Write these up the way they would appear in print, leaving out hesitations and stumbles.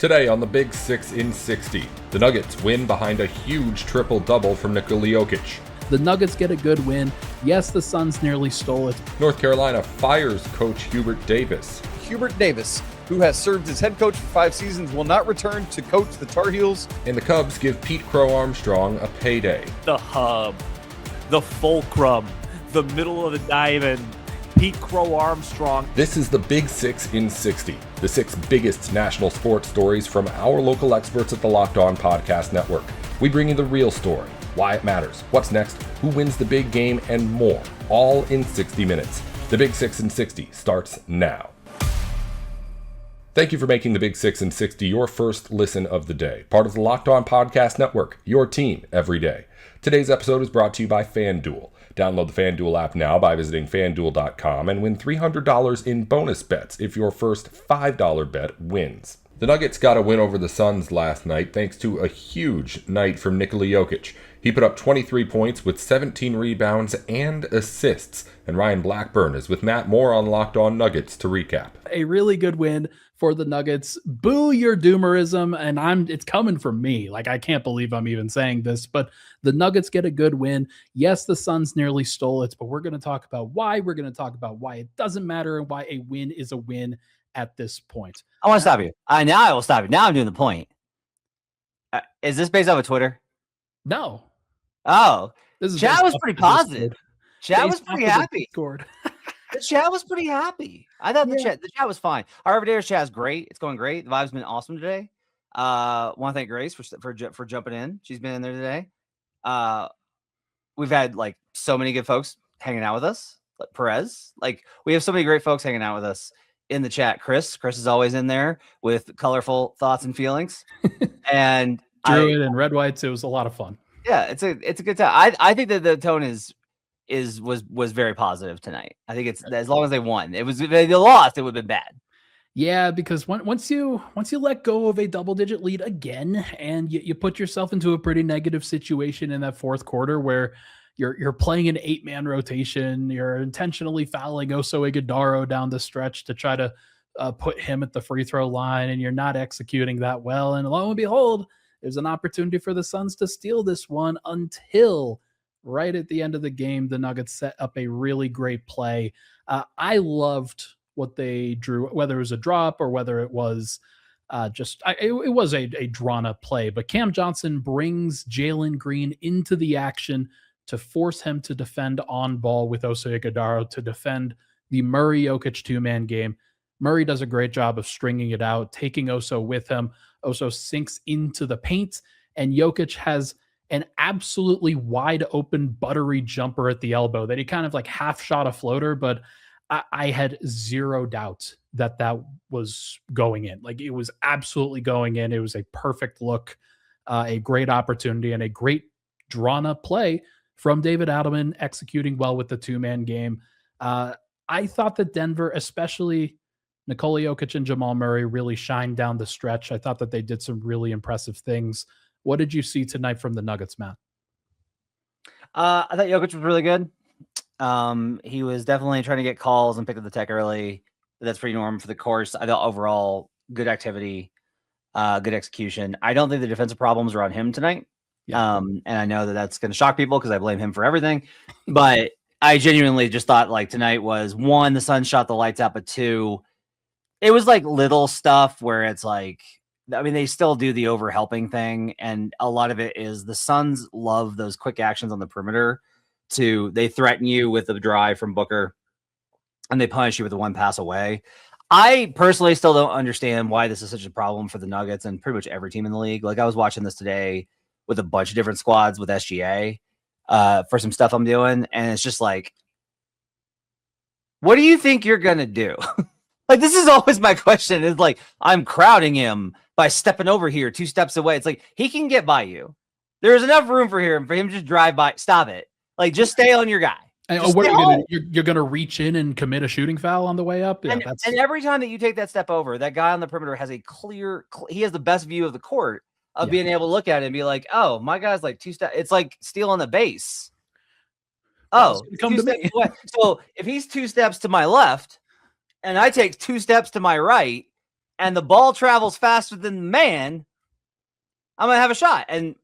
Today on the Big 6 in 60, the Nuggets win behind a huge triple-double from Nikola Jokic. The Nuggets get a good win. Yes, the Suns nearly stole it. North Carolina fires coach Hubert Davis. Hubert Davis, who has served as head coach for 5 seasons, will not return to coach the Tar Heels. And the Cubs give Pete Crow-Armstrong a payday. The hub, the fulcrum, the middle of the diamond, Pete Crow-Armstrong. This is the Big 6 in 60, the 6 biggest national sports stories from our local experts at the Locked On Podcast Network. We bring you the real story, why it matters, what's next, who wins the big game, and more, all in 60 minutes. The Big 6 in 60 starts now. Thank you for making the Big 6 in 60 your first listen of the day. Part of the Locked On Podcast Network, your team every day. Today's episode is brought to you by FanDuel. Download the FanDuel app now by visiting FanDuel.com and win $300 in bonus bets if your first $5 bet wins. The Nuggets got a win over the Suns last night thanks to a huge night from Nikola Jokic. He put up 23 points with 17 rebounds and assists. And Ryan Blackburn is with Matt Moore on Locked On Nuggets to recap. A really good win for the Nuggets. Boo your doomerism, and it's coming from me. Like, I can't believe I'm even saying this, but the Nuggets get a good win. Yes, the Suns nearly stole it, but we're going to talk about why. We're going to talk about why it doesn't matter and why a win is a win at this point. I want to stop you. Now I will stop you. Now I'm doing the point. Is this based off of Twitter? No. Oh, this is Chad was pretty positive. Chad was pretty happy. Scored. The chat was pretty happy. I thought the chat was fine. Our everyday chat is great. It's going great. The vibe's been awesome today. Want to thank Grace for jumping in. She's been in there today. We've had like so many good folks hanging out with us. Like Perez, like we have so many great folks hanging out with us in the chat. Chris is always in there with colorful thoughts and feelings. And Druid and Red Whites. It was a lot of fun. Yeah, it's a good time. I think that the tone was very positive tonight. I think it's as long as they won. If they lost, it would have been bad. Yeah, because once you let go of a double-digit lead again, and you put yourself into a pretty negative situation in that fourth quarter where you're playing an 8-man rotation, you're intentionally fouling Oso Ighodaro down the stretch to try to put him at the free throw line, and you're not executing that well. And lo and behold, there's an opportunity for the Suns to steal this one until right at the end of the game, the Nuggets set up a really great play. I loved what they drew, whether it was a drop or whether it was it was a drawn-up play. But Cam Johnson brings Jalen Green into the action to force him to defend on ball with Oso Ighodaro, to defend the Murray-Jokic two-man game. Murray does a great job of stringing it out, taking Oso with him. Oso sinks into the paint, and Jokic has an absolutely wide open, buttery jumper at the elbow that he kind of like half shot a floater, but I had zero doubt that was going in. Like, it was absolutely going in. It was a perfect look, a great opportunity, and a great drawn up play from David Adelman, executing well with the two-man game. I thought that Denver, especially Nikola Jokic and Jamal Murray, really shined down the stretch. I thought that they did some really impressive things. What did you see tonight from the Nuggets, Matt? I thought Jokic was really good. He was definitely trying to get calls and pick up the tech early. That's pretty normal for the course. I thought overall good activity, good execution. I don't think the defensive problems are on him tonight. Yeah. And I know that that's going to shock people because I blame him for everything. But I genuinely just thought like tonight was, one, the Suns shot the lights out, but two, it was like little stuff where it's like, I mean, they still do the overhelping thing. And a lot of it is the Suns love those quick actions on the perimeter. They threaten you with a drive from Booker and they punish you with a one pass away. I personally still don't understand why this is such a problem for the Nuggets and pretty much every team in the league. Like, I was watching this today with a bunch of different squads with SGA for some stuff I'm doing. And it's just like, what do you think you're going to do? Like, this is always my question. Is like, I'm crowding him by stepping over here 2 steps away. It's like, he can get by you. There's enough room for him to just drive by. Stop it. Like, just stay on your guy. And you're gonna reach in and commit a shooting foul on the way up. Yeah, and every time that you take that step over, that guy on the perimeter has he has the best view of the court of being able to look at it and be like, oh, my guy's like 2 steps. It's like stealing the base. Oh, come to me. So if he's 2 steps to my left and I take 2 steps to my right, and the ball travels faster than the man, I'm going to have a shot. And,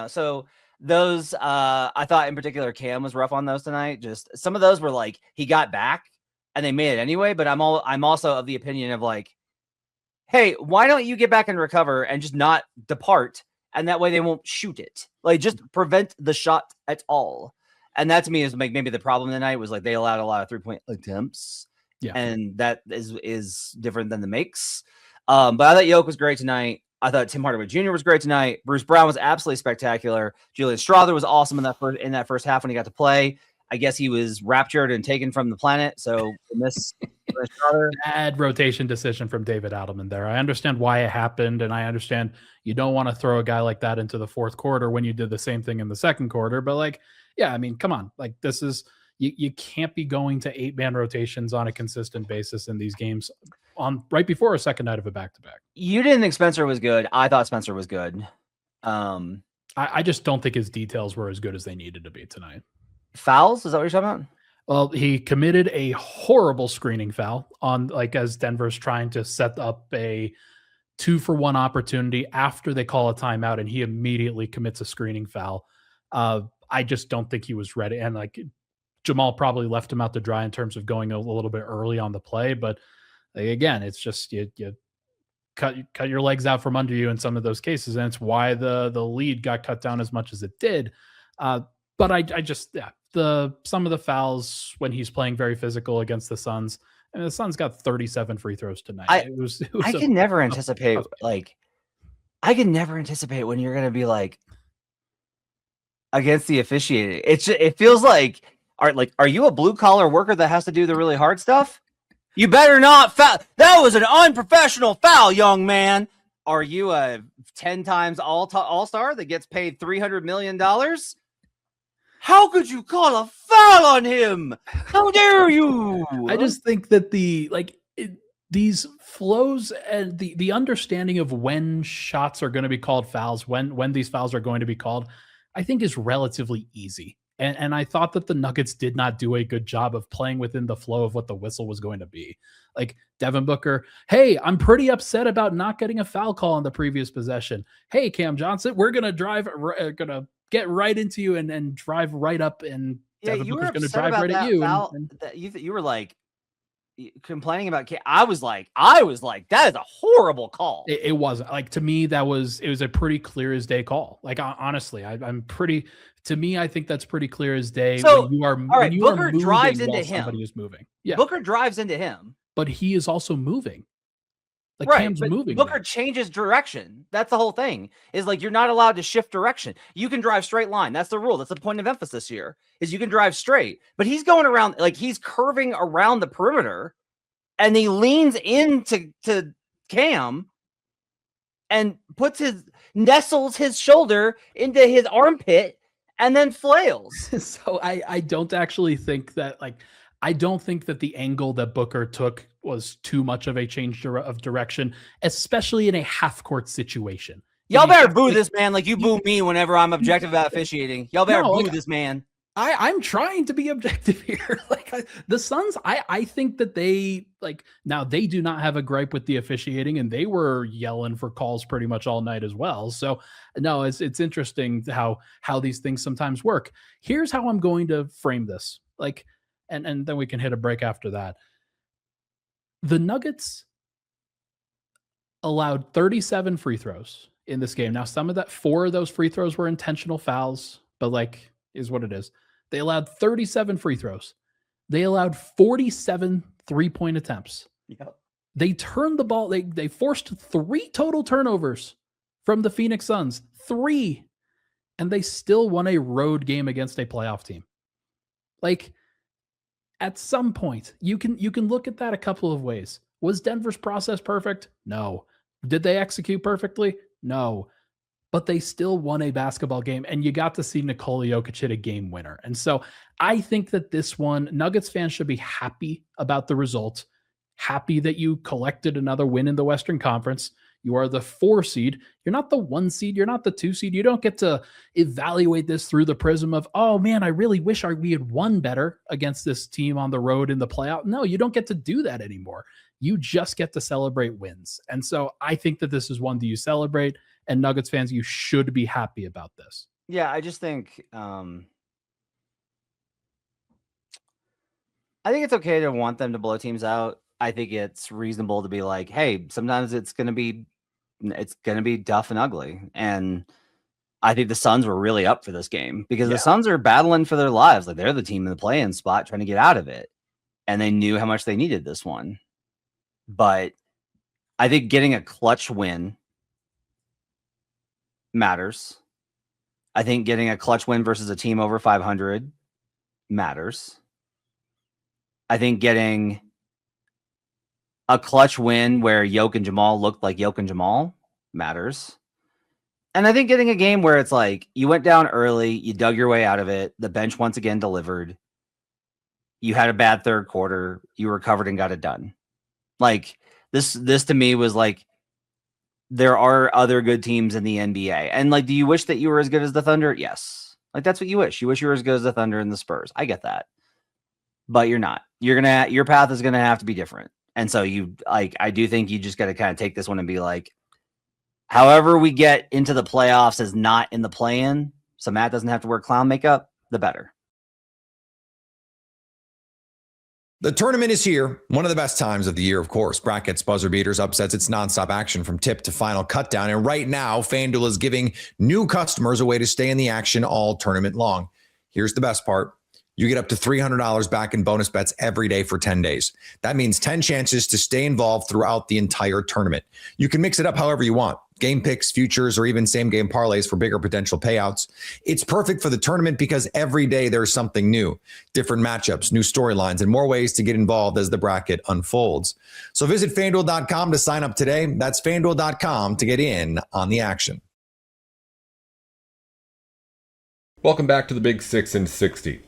so those, I thought in particular, Cam was rough on those tonight. Just some of those were like, he got back and they made it anyway. But I'm also of the opinion of like, hey, why don't you get back and recover and just not depart? And that way they won't shoot it. Like, just prevent the shot at all. And that to me is like maybe the problem tonight was like they allowed a lot of 3-point attempts. Yeah. And that is different than the makes. But I thought Yoke was great tonight. I thought Tim Hardaway Jr. was great tonight. Bruce Brown was absolutely spectacular. Julian Strawther was awesome in that first half when he got to play. I guess he was raptured and taken from the planet. So bad rotation decision from David Adelman there. I understand why it happened, and I understand you don't want to throw a guy like that into the fourth quarter when you did the same thing in the second quarter. But like, yeah, I mean, come on, like this is you can't be going to 8-man rotations on a consistent basis in these games on right before a second night of a back-to-back. You didn't think Spencer was good. I thought Spencer was good. I just don't think his details were as good as they needed to be tonight. Fouls? Is that what you're talking about? Well, he committed a horrible screening foul on as Denver's trying to set up a 2-for-1 opportunity after they call a timeout, and he immediately commits a screening foul. I just don't think he was ready. And like Jamal probably left him out to dry in terms of going a little bit early on the play. But again, it's just you cut your legs out from under you in some of those cases. And it's why the lead got cut down as much as it did. But I just some of the fouls when he's playing very physical against the Suns, and the Suns got 37 free throws tonight. I can never anticipate when you're going to be like against the officiating. It feels like, are you a blue collar worker that has to do the really hard stuff? You better not foul. That was an unprofessional foul, young man. Are you a 10 times all-star that gets paid $300 million? How could you call a foul on him? How dare you? I just think that these flows and the understanding of when shots are going to be called fouls, when these fouls are going to be called, I think is relatively easy. And I thought that the Nuggets did not do a good job of playing within the flow of what the whistle was going to be. Like Devin Booker, hey, I'm pretty upset about not getting a foul call on the previous possession. Hey, Cam Johnson, we're going to get right into you and drive right up, and Devin Booker's going to drive right at you. You were like complaining about Cam. I was like, that is a horrible call. It wasn't like, to me, it was a pretty clear as day call. Like, honestly, to me, I think that's pretty clear as day. So, Booker drives into him. Somebody is moving. Yeah. Booker drives into him. But he is also moving. Like, right, Cam's moving. Booker changes direction. That's the whole thing. Is like, you're not allowed to shift direction. You can drive straight line. That's the rule. That's the point of emphasis here, is you can drive straight. But he's going around, like he's curving around the perimeter, and he leans into Cam and nestles his shoulder into his armpit and then flails. So I don't actually think that, I don't think that the angle that Booker took was too much of a change of direction, especially in a half-court situation. Y'all better boo this man like you boo me whenever I'm objective about officiating. Y'all better boo this man. I'm trying to be objective here. The Suns, I think that they, now they do not have a gripe with the officiating, and they were yelling for calls pretty much all night as well. So no, it's interesting how these things sometimes work. Here's how I'm going to frame this. And then we can hit a break after that. The Nuggets allowed 37 free throws in this game. Now, 4 of those free throws were intentional fouls, but is what it is. They allowed 37 free throws. They allowed 47 3-point attempts. Yep. They turned the ball. They forced 3 total turnovers from the Phoenix Suns. 3. And they still won a road game against a playoff team. At some point, you can look at that a couple of ways. Was Denver's process perfect? No. Did they execute perfectly? No. But they still won a basketball game, and you got to see Nikola Jokic hit a game winner. And so I think that this one, Nuggets fans should be happy about the result, happy that you collected another win in the Western Conference. You are the 4 seed. You're not the 1 seed. You're not the 2 seed. You don't get to evaluate this through the prism of, oh man, I really wish we had won better against this team on the road in the playoff. No, you don't get to do that anymore. You just get to celebrate wins. And so I think that this is one that you celebrate, and Nuggets fans, you should be happy about this. Yeah, I just think I think it's okay to want them to blow teams out. I think it's reasonable to be like, hey, sometimes it's gonna be tough and ugly. And I think the Suns were really up for this game because the Suns are battling for their lives. Like, they're the team in the play-in spot trying to get out of it. And they knew how much they needed this one. But I think getting a clutch win matters. I think getting a clutch win versus a team over 500 matters. I think getting a clutch win where Jokic and Jamal looked like Jokic and Jamal matters. And I think getting a game where it's like you went down early, you dug your way out of it, the bench once again delivered. You had a bad third quarter, you recovered and got it done. Like, this to me was like, there are other good teams in the NBA. And like, do you wish that you were as good as the Thunder? Yes. Like, that's what you wish. You wish you were as good as the Thunder and the Spurs. I get that. But you're not. Your path is gonna have to be different. And so I do think you just got to kind of take this one and be like, however we get into the playoffs is not in the play-in, so Matt doesn't have to wear clown makeup, the better. The tournament is here. One of the best times of the year, of course. Brackets, buzzer beaters, upsets. It's nonstop action from tip to final cutdown. And right now, FanDuel is giving new customers a way to stay in the action all tournament long. Here's the best part. You get up to $300 back in bonus bets every day for 10 days. That means 10 chances to stay involved throughout the entire tournament. You can mix it up however you want. Game picks, futures, or even same game parlays for bigger potential payouts. It's perfect for the tournament because every day there's something new, different matchups, new storylines, and more ways to get involved as the bracket unfolds. So visit FanDuel.com to sign up today. That's FanDuel.com to get in on the action. Welcome back to the Big 6 and 60.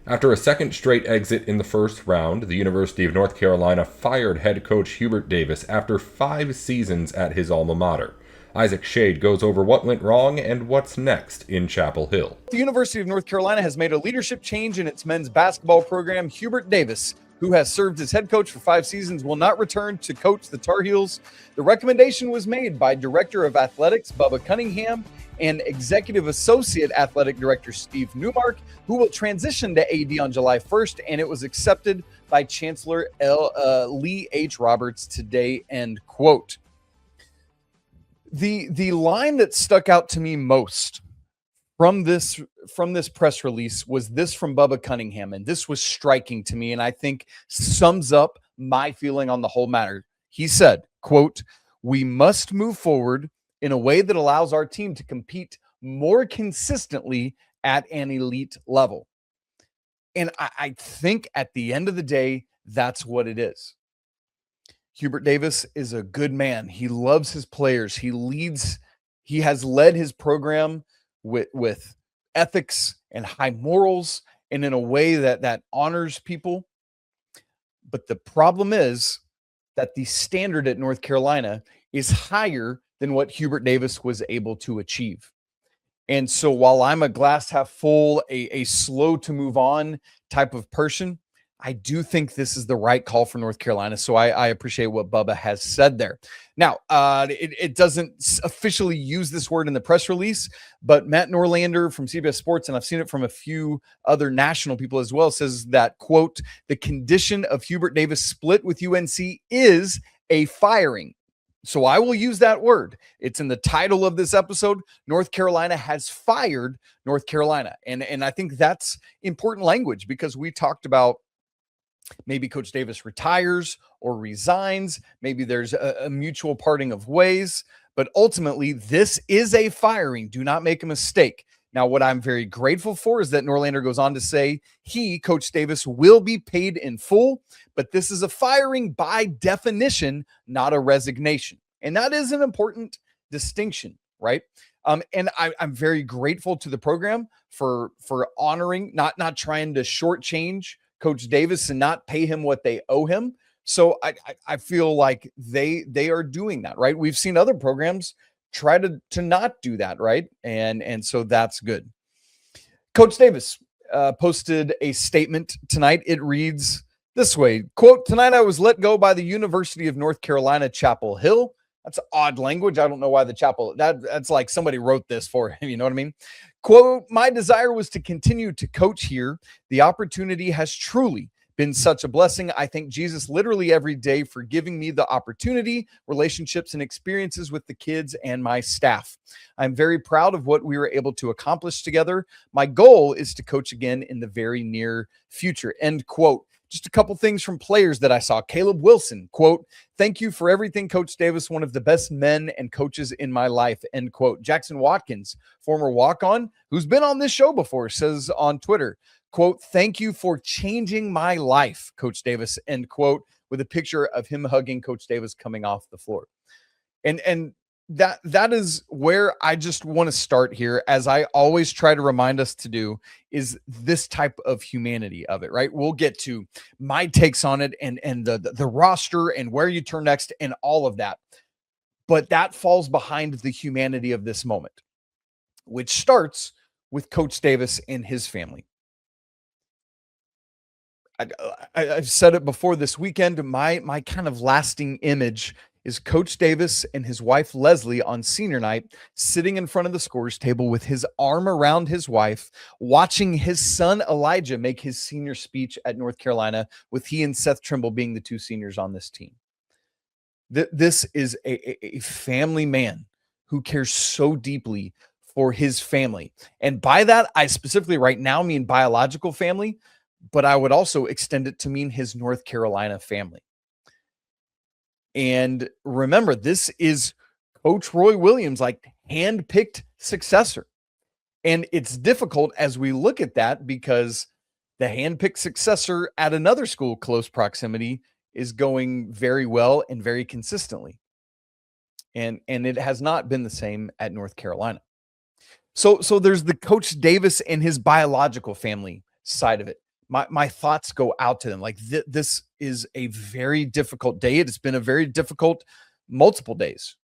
After a second straight exit in the first round, the University of North Carolina fired head coach Hubert Davis after 5 seasons at his alma mater. Isaac Shade goes over what went wrong and what's next in Chapel Hill. The University of North Carolina has made a leadership change in its men's basketball program. Hubert Davis, who has served as head coach for 5 seasons, will not return to coach the Tar Heels. The recommendation was made by Director of Athletics Bubba Cunningham and Executive Associate Athletic Director Steve Newmark, who will transition to AD on July 1st, and it was accepted by Chancellor Lee H. Roberts today, end quote. The line that stuck out to me most from this press release was this from Bubba Cunningham, and this was striking to me, and I think sums up my feeling on the whole matter. He said, quote, "We must move forward in a way that allows our team to compete more consistently at an elite level." And I think at the end of the day, that's what it is. Hubert Davis is a good man. He loves his players. He has led his program with ethics and high morals and in a way that honors people. But the problem is that the standard at North Carolina is higher than what Hubert Davis was able to achieve. And so while I'm a glass half full, a slow to move on type of person, I do think this is the right call for North Carolina. So I appreciate what Bubba has said there. Now, it doesn't officially use this word in the press release, but Matt Norlander from CBS Sports, and I've seen it from a few other national people as well, says that, quote, "The condition of Hubert Davis' split with UNC is a firing." So I will use that word. It's in the title of this episode. North Carolina has fired North Carolina. And I think that's important language because we talked about maybe Coach Davis retires or resigns. Maybe there's a mutual parting of ways. But ultimately, this is a firing. Do not make a mistake. Now, what I'm very grateful for is that Norlander goes on to say Coach Davis, will be paid in full, but this is a firing by definition, not a resignation. And that is an important distinction, right? And I'm very grateful to the program for honoring, not trying to shortchange Coach Davis and not pay him what they owe him. So I feel like they are doing that, right? We've seen other programs try to not do that, right? And so that's good. Coach Davis posted a statement tonight. It reads, this way. Quote, tonight I was let go by the University of North Carolina, Chapel Hill. That's odd language. I don't know why the chapel, that's like somebody wrote this for him. You know what I mean? Quote, my desire was to continue to coach here. The opportunity has truly been such a blessing. I thank Jesus literally every day for giving me the opportunity, relationships, and experiences with the kids and my staff. I'm very proud of what we were able to accomplish together. My goal is to coach again in the very near future. End quote. Just a couple things from players that I saw. Caleb Wilson, quote, thank you for everything, Coach Davis, one of the best men and coaches in my life, end quote. Jackson Watkins, former walk-on, who's been on this show before, says on Twitter, quote, thank you for changing my life, Coach Davis, end quote, with a picture of him hugging Coach Davis coming off the floor. And that is where I just want to start here, as I always try to remind us to do, is this type of humanity of it, right? We'll get to my takes on it and the roster and where you turn next and all of that. But that falls behind the humanity of this moment, which starts with Coach Davis and his family. I've said it before this weekend, my kind of lasting image is Coach Davis and his wife, Leslie, on senior night, sitting in front of the scores table with his arm around his wife, watching his son, Elijah, make his senior speech at North Carolina, with he and Seth Trimble being the two seniors on this team. This is a family man who cares so deeply for his family. And by that, I specifically right now mean biological family, but I would also extend it to mean his North Carolina family. And remember, this is Coach Roy Williams, like hand-picked successor. And it's difficult as we look at that because the hand-picked successor at another school close proximity is going very well and very consistently. And it has not been the same at North Carolina. So there's the Coach Davis and his biological family side of it. My thoughts go out to them. Like this is a very difficult day. It's been a very difficult multiple days.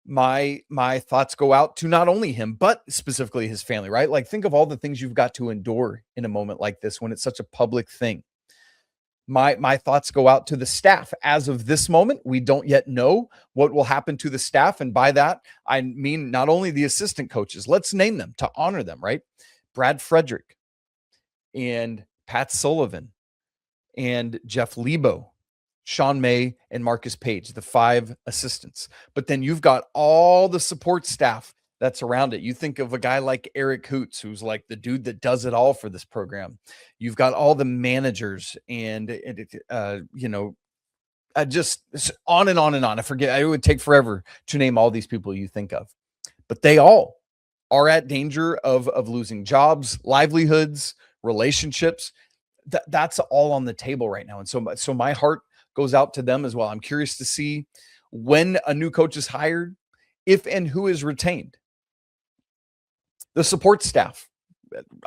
My thoughts go out to not only him, but specifically his family, right? Like think of all the things you've got to endure in a moment like this when it's such a public thing. My thoughts go out to the staff. As of this moment, we don't yet know what will happen to the staff. And by that, I mean not only the assistant coaches, let's name them to honor them, right? Brad Frederick, and Pat Sullivan, and Jeff Lebo, Sean May, and Marcus Page, the 5 assistants. But then you've got all the support staff that's around it. You think of a guy like Eric Hoots, who's like the dude that does it all for this program. You've got all the managers and just on and on and on. I forget, it would take forever to name all these people you think of, but they all are at danger of losing jobs, livelihoods, relationships. That's all on the table right now. And so my heart goes out to them as well. I'm curious to see when a new coach is hired, if and who is retained. The support staff,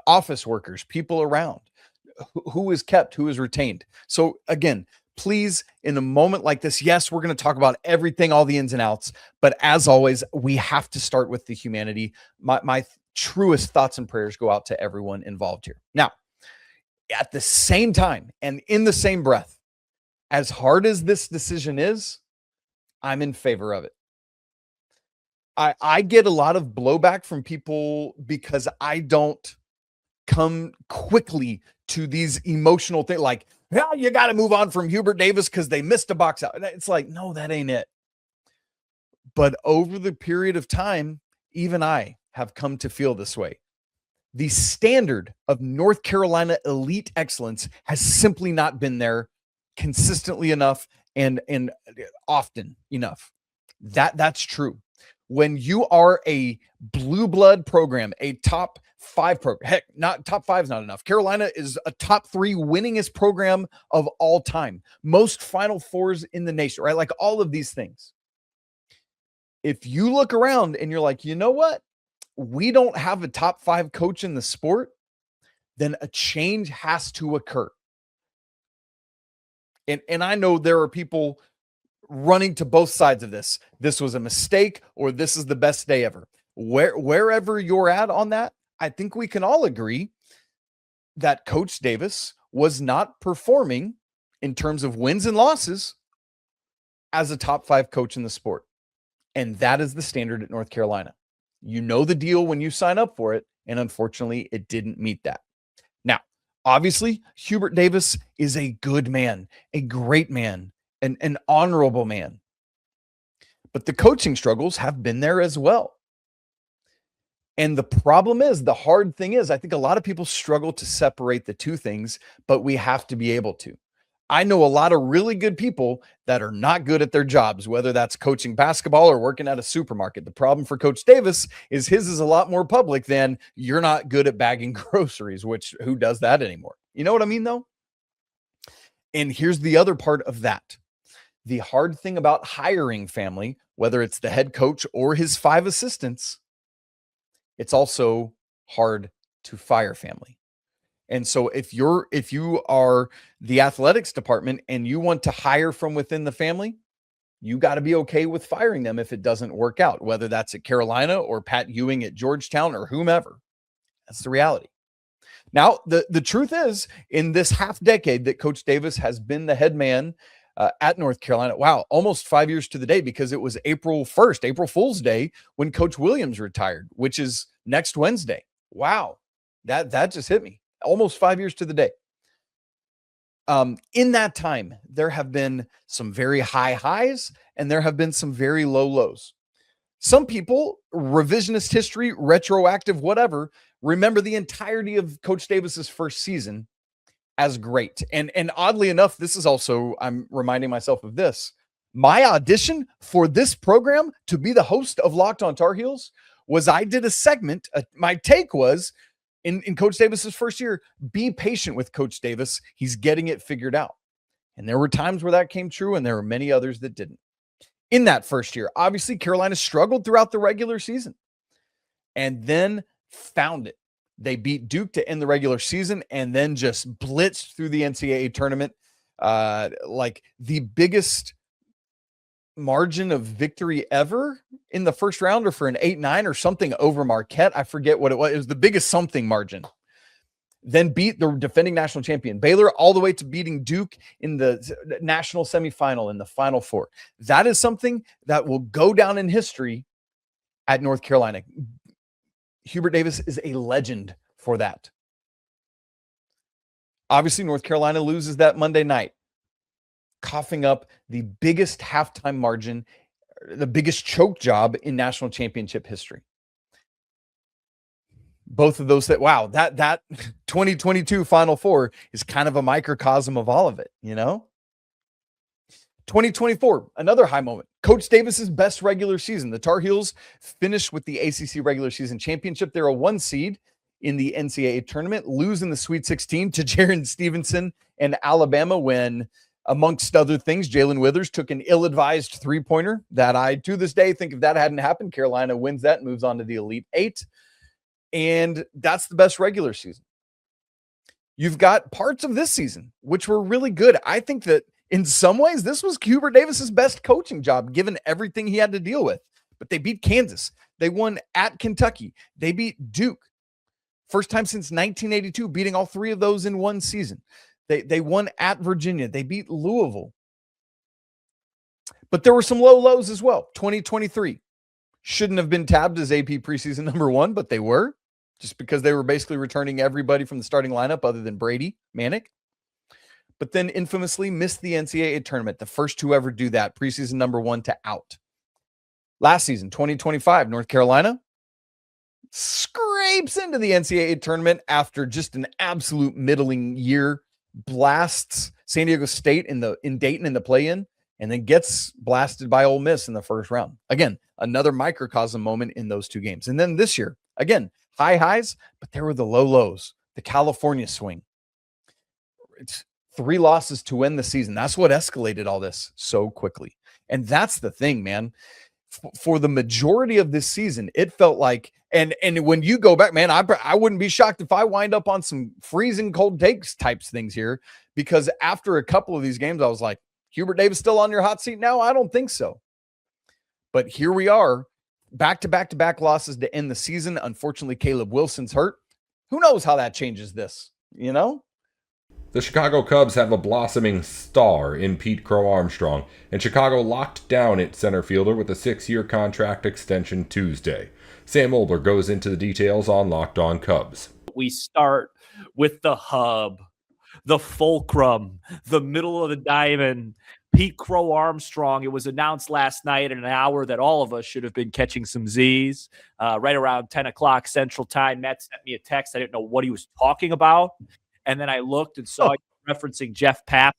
office workers, people around, who is kept, who is retained. So again, please, in a moment like this, yes, we're going to talk about everything, all the ins and outs, but as always, we have to start with the humanity. My truest thoughts and prayers go out to everyone involved here. Now, at the same time and in the same breath, as hard as this decision is, I'm in favor of it. I get a lot of blowback from people because I don't come quickly to these emotional things like, well, you got to move on from Hubert Davis because they missed a box out. It's like, no, that ain't it. But over the period of time, even I have come to feel this way. The standard of North Carolina elite excellence has simply not been there consistently enough and often enough. That's true. When you are a blue blood program, a top 5 program, heck, not top 5 is not enough. Carolina is a top 3 winningest program of all time. Most Final Fours in the nation, right? Like all of these things. If you look around and you're like, you know what? We don't have a top 5 coach in the sport, then a change has to occur. And I know there are people running to both sides of this. This was a mistake or this is the best day ever. Wherever you're at on that, I think we can all agree that Coach Davis was not performing in terms of wins and losses as a top 5 coach in the sport. And that is the standard at North Carolina. You know the deal when you sign up for it, and unfortunately, it didn't meet that. Now, obviously, Hubert Davis is a good man, a great man, an honorable man. But the coaching struggles have been there as well. And the problem is, the hard thing is, I think a lot of people struggle to separate the two things, but we have to be able to. I know a lot of really good people that are not good at their jobs, whether that's coaching basketball or working at a supermarket. The problem for Coach Davis is his is a lot more public than you're not good at bagging groceries, which who does that anymore? You know what I mean, though? And here's the other part of that. The hard thing about hiring family, whether it's the head coach or his 5 assistants, it's also hard to fire family. And so if you are the athletics department and you want to hire from within the family, you got to be okay with firing them if it doesn't work out, whether that's at Carolina or Pat Ewing at Georgetown or whomever. That's the reality. Now, the truth is, in this half decade that Coach Davis has been the head man at North Carolina, wow, almost 5 years to the day, because it was April 1st, April Fool's Day, when Coach Williams retired, which is next Wednesday. Wow, that just hit me. Almost 5 years to the day. In that time, there have been some very high highs and there have been some very low lows. Some people, revisionist history, retroactive, whatever, remember the entirety of Coach Davis's first season as great. And oddly enough, this is also, I'm reminding myself of this. My audition for this program to be the host of Locked On Tar Heels was I did a segment. My take was, in Coach Davis's first year, be patient with Coach Davis. He's getting it figured out. And there were times where that came true, and there were many others that didn't. In that first year, obviously, Carolina struggled throughout the regular season and then found it. They beat Duke to end the regular season and then just blitzed through the NCAA tournament. Like the biggest margin of victory ever in the first round, or for an 8-9 or something over Marquette. I forget what it was. It was the biggest something margin. Then beat the defending national champion Baylor all the way to beating Duke in the national semifinal in the Final Four. That is something that will go down in history at North Carolina. Hubert Davis is a legend for that. Obviously, North Carolina loses that Monday night, coughing up the biggest halftime margin, the biggest choke job in national championship history. Both of those that 2022 Final Four is kind of a microcosm of all of it, you know? 2024, another high moment. Coach Davis's best regular season. The Tar Heels finished with the ACC regular season championship. They're a 1 seed in the NCAA tournament, lose in the Sweet 16 to Jaron Stevenson and Alabama when, amongst other things, Jalen Withers took an ill-advised three-pointer that I, to this day, think if that hadn't happened, Carolina wins that and moves on to the Elite Eight. And that's the best regular season. You've got parts of this season, which were really good. I think that in some ways, this was Hubert Davis's best coaching job, given everything he had to deal with. But they beat Kansas. They won at Kentucky. They beat Duke. First time since 1982, beating all 3 of those in one season. They won at Virginia. They beat Louisville. But there were some low lows as well. 2023 shouldn't have been tabbed as AP preseason number 1, but they were, just because they were basically returning everybody from the starting lineup other than Brady Manick. But then infamously missed the NCAA tournament, the first to ever do that, preseason number 1 to out. Last season, 2025, North Carolina scrapes into the NCAA tournament after just an absolute middling year, blasts San Diego State in Dayton in the play-in, and then gets blasted by Ole Miss in the first round. Again, another microcosm moment in those 2 games. And then this year, again, high highs, but there were the low lows, the California swing. It's 3 losses to end the season. That's what escalated all this so quickly. And that's the thing, man. For the majority of this season, it felt like, and when you go back, man, I wouldn't be shocked if I wind up on some freezing cold takes types things here, because after a couple of these games, I was like, Hubert Davis still on your hot seat now? I don't think so. But here we are, back-to-back losses to end the season. Unfortunately, Caleb Wilson's hurt. Who knows how that changes this, you know? The Chicago Cubs have a blossoming star in Pete Crow-Armstrong, and Chicago locked down its center fielder with a 6-year contract extension Tuesday. Sam Olber goes into the details on Locked On Cubs. We start with the hub, the fulcrum, the middle of the diamond. Pete Crow-Armstrong. It was announced last night in an hour that all of us should have been catching some Z's right around 10 o'clock Central Time. Matt sent me a text. I didn't know what he was talking about. And then I looked and saw referencing Jeff Passan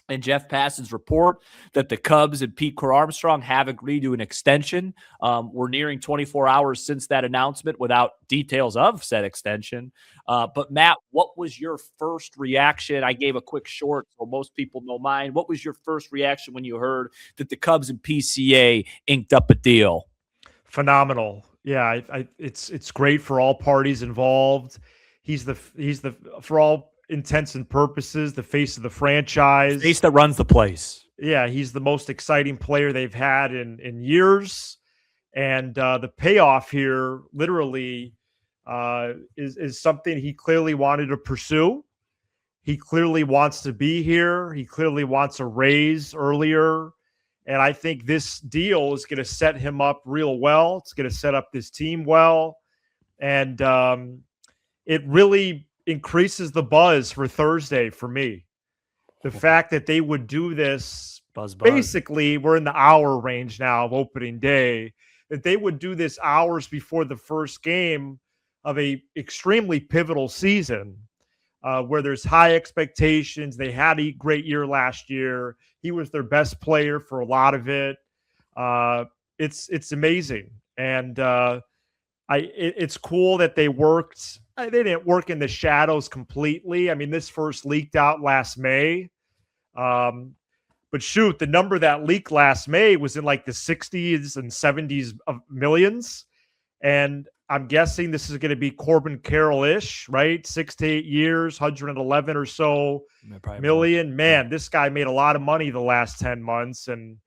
and Jeff Passan's report that the Cubs and Pete Crow-Armstrong have agreed to an extension. We're nearing 24 hours since that announcement without details of said extension. But Matt, what was your first reaction? I gave a quick short, so most people know mine. What was your first reaction when you heard that the Cubs and PCA inked up a deal? Phenomenal. Yeah, it's great for all parties involved. He's the for all intents and purposes the face of the franchise. The face that runs the place. Yeah, he's the most exciting player they've had in years, and the payoff here literally is something he clearly wanted to pursue. He clearly wants to be here. He clearly wants a raise earlier, and I think this deal is going to set him up real well. It's going to set up this team well, and it really increases the buzz for Thursday for me. The fact that they would do this, basically, we're in the hour range now of opening day, that they would do this hours before the first game of a extremely pivotal season where there's high expectations. They had a great year last year. He was their best player for a lot of it. It's amazing. And it's cool that they worked. They didn't work in the shadows completely. I mean, this first leaked out last May. But shoot, the number that leaked last May was in like the 60s and 70s of millions. And I'm guessing this is going to be Corbin Carroll-ish, right? 6 to 8 years, 111 or so million. Man, this guy made a lot of money the last 10 months. And,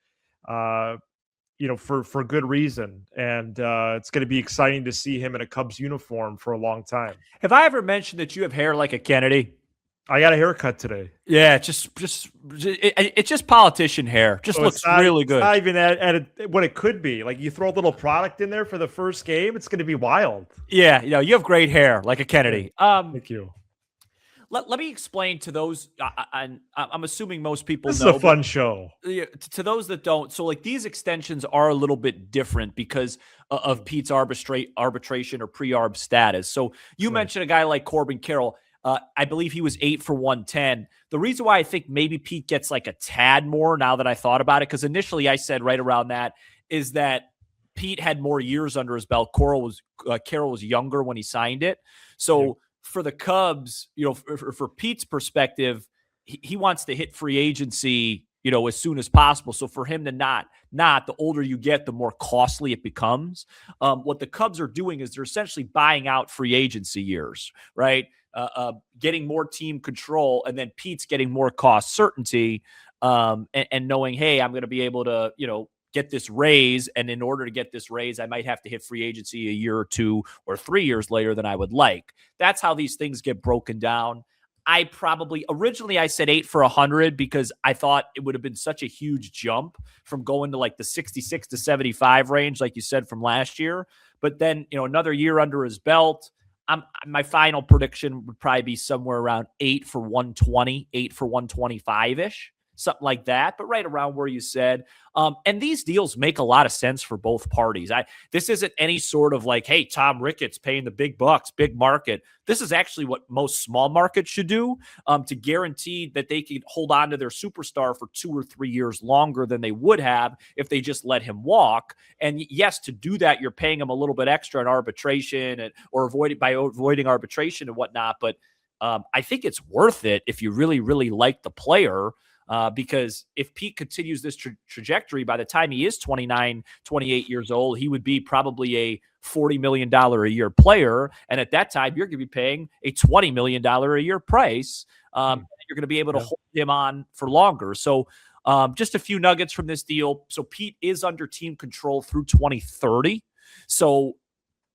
for good reason. And it's going to be exciting to see him in a Cubs uniform for a long time. Have I ever mentioned that you have hair like a Kennedy? I got a haircut today. Yeah, it's just politician hair. Just looks really good. It's not even at what it could be. Like you throw a little product in there for the first game, it's going to be wild. Yeah, you have great hair like a Kennedy. Thank you. Let me explain to those. I'm assuming most people know. This is a fun show. To those that don't, so like these extensions are a little bit different because of Pete's arbitration or pre-arb status. So you mentioned a guy like Corbin Carroll. I believe he was 8 for 110. The reason why I think maybe Pete gets like a tad more now that I thought about it, because initially I said right around that, is that Pete had more years under his belt. Carroll was younger when he signed it. So for the Cubs, for Pete's perspective, he wants to hit free agency, as soon as possible. So for him to not, the older you get, the more costly it becomes. What the Cubs are doing is they're essentially buying out free agency years, right? Getting more team control, and then Pete's getting more cost certainty, and knowing, hey, I'm going to be able to, get this raise. And in order to get this raise, I might have to hit free agency a year or 2 or 3 years later than I would like. That's how these things get broken down. Originally I said 8 for 100 because I thought it would have been such a huge jump from going to like the 66 to 75 range, like you said, from last year. But then, another year under his belt, my final prediction would probably be somewhere around 8 for 120, 8 for 125-ish. Something like that, but right around where you said. And these deals make a lot of sense for both parties. This isn't any sort of like, hey, Tom Ricketts paying the big bucks, big market. This is actually what most small markets should do, to guarantee that they can hold on to their superstar for 2 or 3 years longer than they would have if they just let him walk. And yes, to do that, you're paying him a little bit extra in arbitration or avoiding arbitration and whatnot. But I think it's worth it if you really, really like the player. Because if Pete continues this trajectory, by the time he is 29, 28 years old, he would be probably a $40 million a year player. And at that time, you're going to be paying a $20 million a year price. You're going to be able to hold him on for longer. So just a few nuggets from this deal. So Pete is under team control through 2030. So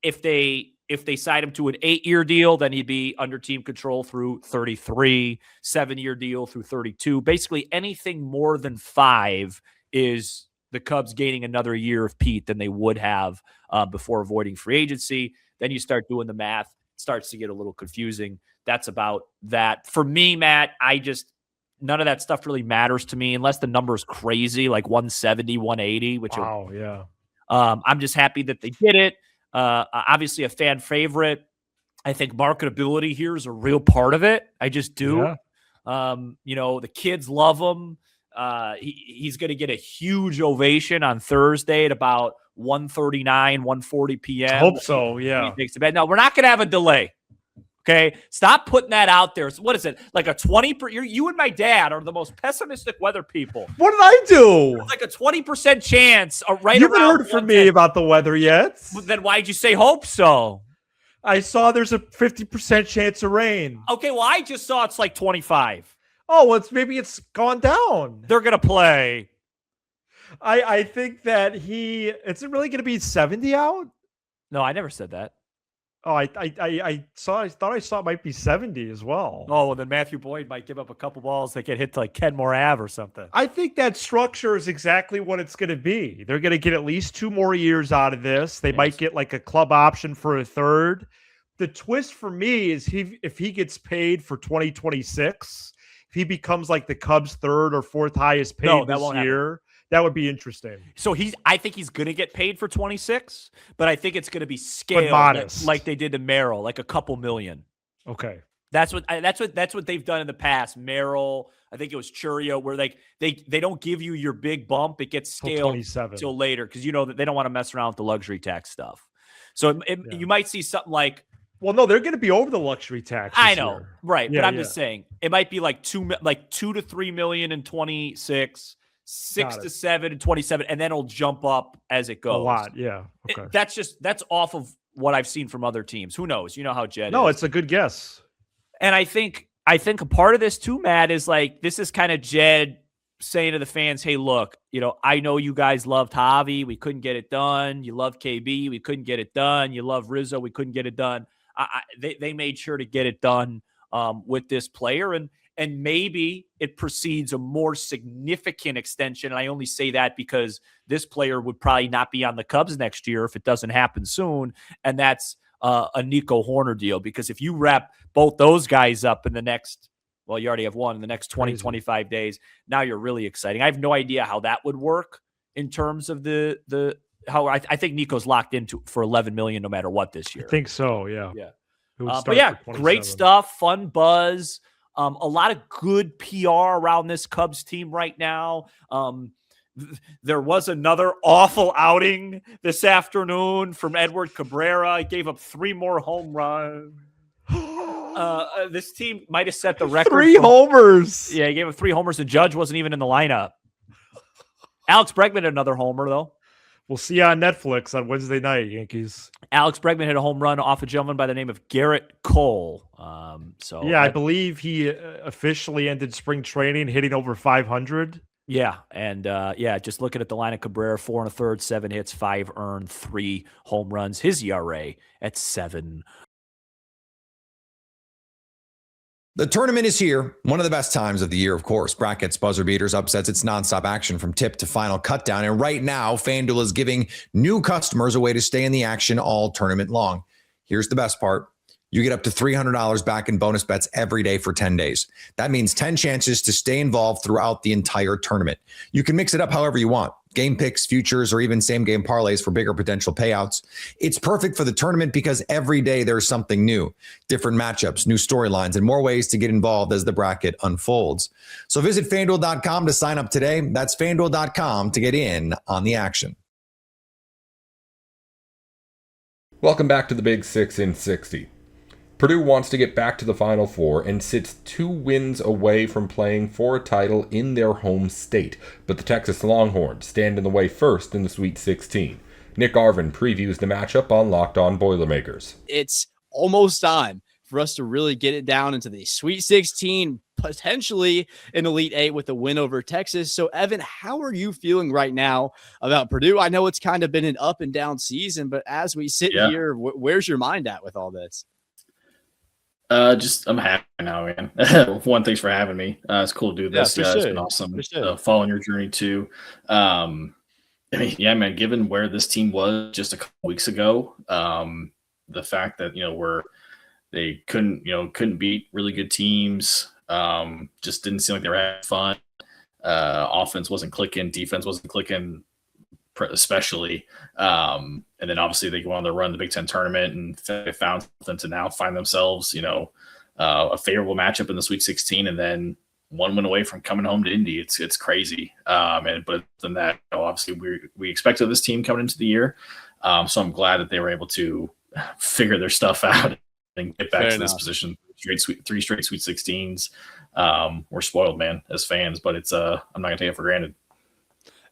if they If they sign him to an 8-year deal, then he'd be under team control through 33, 7-year deal through 32. Basically, anything more than 5 is the Cubs gaining another year of Pete than they would have before avoiding free agency. Then you start doing the math. It starts to get a little confusing. That's about that. For me, Matt, none of that stuff really matters to me unless the number is crazy, like 170, 180, which I'm just happy that they did it. Obviously a fan favorite. I think marketability here is a real part of it. I just do. Yeah. The kids love him. He's going to get a huge ovation on Thursday at about 1:39, 1:40 p.m. I hope so. Yeah. He takes the bed. No, we're not going to have a delay. Okay. Stop putting that out there. So what is it? Like a 20%? You and my dad are the most pessimistic weather people. What did I do? There's like a 20% chance. You haven't heard from me about the weather yet. Then why'd you say hope so? I saw there's a 50% chance of rain. Okay. Well, I just saw it's like 25. Oh, well, maybe it's gone down. They're going to play. I think that it's really going to be 70 out. No, I never said that. Oh, I thought I saw it might be 70 as well. Oh, well, then Matthew Boyd might give up a couple balls that get hit to like Kenmore Ave or something. I think that structure is exactly what it's going to be. They're going to get at least 2 more years out of this. They might get like a club option for a third. The twist for me is if he gets paid for 2026, if he becomes like the Cubs' 3rd or 4th highest paid this year. That would be interesting. So I think he's going to get paid for 26, but I think it's going to be scaled like they did to Merrill, like a couple million. Okay. That's what they've done in the past. Merrill, I think it was Churio, where they don't give you your big bump. It gets scaled until later because that they don't want to mess around with the luxury tax stuff. So you might see something like, well, no, they're going to be over the luxury tax. I know, right? Yeah, but I'm just saying it might be like 2 to 3 million in 26. 6 to 7 and 27, and then it'll jump up as it goes. A lot, yeah. Okay. That's off of what I've seen from other teams. Who knows? You know how Jed is. No, it's a good guess. And I think a part of this too, Matt, is like this is kind of Jed saying to the fans, hey, look, I know you guys loved Javi. We couldn't get it done. You love KB. We couldn't get it done. You love Rizzo. We couldn't get it done. They made sure to get it done with this player. And maybe it precedes a more significant extension. And I only say that because this player would probably not be on the Cubs next year if it doesn't happen soon. And that's a Nico Horner deal. Because if you wrap both those guys up in the next, well, you already have one in the next 20, 25 days, now you're really exciting. I have no idea how that would work in terms of how I think Nico's locked into for $11 million no matter what this year. I think so, yeah. Yeah. But yeah, great stuff, fun buzz. A lot of good PR around this Cubs team right now. There was another awful outing this afternoon from Edward Cabrera. He gave up 3 more home runs. This team might have set the record. 3 homers. Yeah, he gave up 3 homers. The Judge wasn't even in the lineup. Alex Bregman had another homer, though. We'll see you on Netflix on Wednesday night, Yankees. Alex Bregman hit a home run off a gentleman by the name of Garrett Cole. I believe he officially ended spring training hitting over 500. Yeah, and just looking at the line of Cabrera, 4 1/3, 7 hits, 5 earned, 3 home runs. His ERA at 7. The tournament is here. One of the best times of the year, of course. Brackets, buzzer beaters, upsets. It's nonstop action from tip to final cutdown. And right now, FanDuel is giving new customers a way to stay in the action all tournament long. Here's the best part. You get up to $300 back in bonus bets every day for 10 days. That means 10 chances to stay involved throughout the entire tournament. You can mix it up however you want. Game picks, futures, or even same game parlays for bigger potential payouts. It's perfect for the tournament because every day there's something new, different matchups, new storylines, and more ways to get involved as the bracket unfolds. So visit FanDuel.com to sign up today. That's FanDuel.com to get in on the action. Welcome back to the Big Six in 60. Purdue wants to get back to the Final Four and sits 2 wins away from playing for a title in their home state, but the Texas Longhorns stand in the way first in the Sweet 16. Nick Arvin previews the matchup on Locked On Boilermakers. It's almost time for us to really get it down into the Sweet 16 potentially an Elite Eight with a win over Texas. So, Evan, how are you feeling right now about Purdue? I know it's kind of been an up and down season, but as we sit here, where's your mind at with all this? I'm happy now, man. One, thanks for having me. It's cool to do this. Yeah, It's been awesome following your journey too. I mean, yeah, man, given where this team was just a couple weeks ago, the fact that, they couldn't beat really good teams, just didn't seem like they were having fun. Offense wasn't clicking, defense wasn't clicking, especially. And then obviously they go on the run the Big Ten tournament and they found something to now find themselves, a favorable matchup in the Sweet 16, and then one win away from coming home to Indy. It's crazy. But then that, obviously we expected this team coming into the year. So I'm glad that they were able to figure their stuff out and get back to this position. Three straight Sweet 16s. We're spoiled, man, as fans, but it's I'm not gonna take it for granted.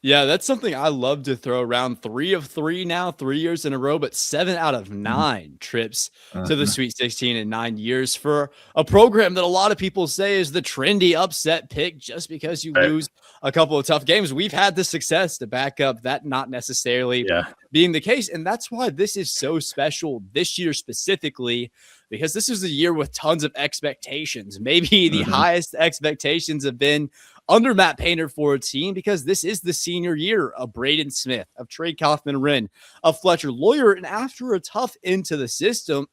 Yeah, that's something I love to throw around. 3 of 3 now, 3 years in a row, but 7 out of 9 trips to the Sweet 16 in 9 years for a program that a lot of people say is the trendy upset pick just because you lose a couple of tough games. We've had the success to back up that not necessarily being the case. And that's why this is so special this year specifically, because this is a year with tons of expectations. Maybe the highest expectations have been under Matt Painter for a team, because this is the senior year of Braden Smith, of Trey Kaufman-Wren, of Fletcher Lawyer. And after a tough end to the season,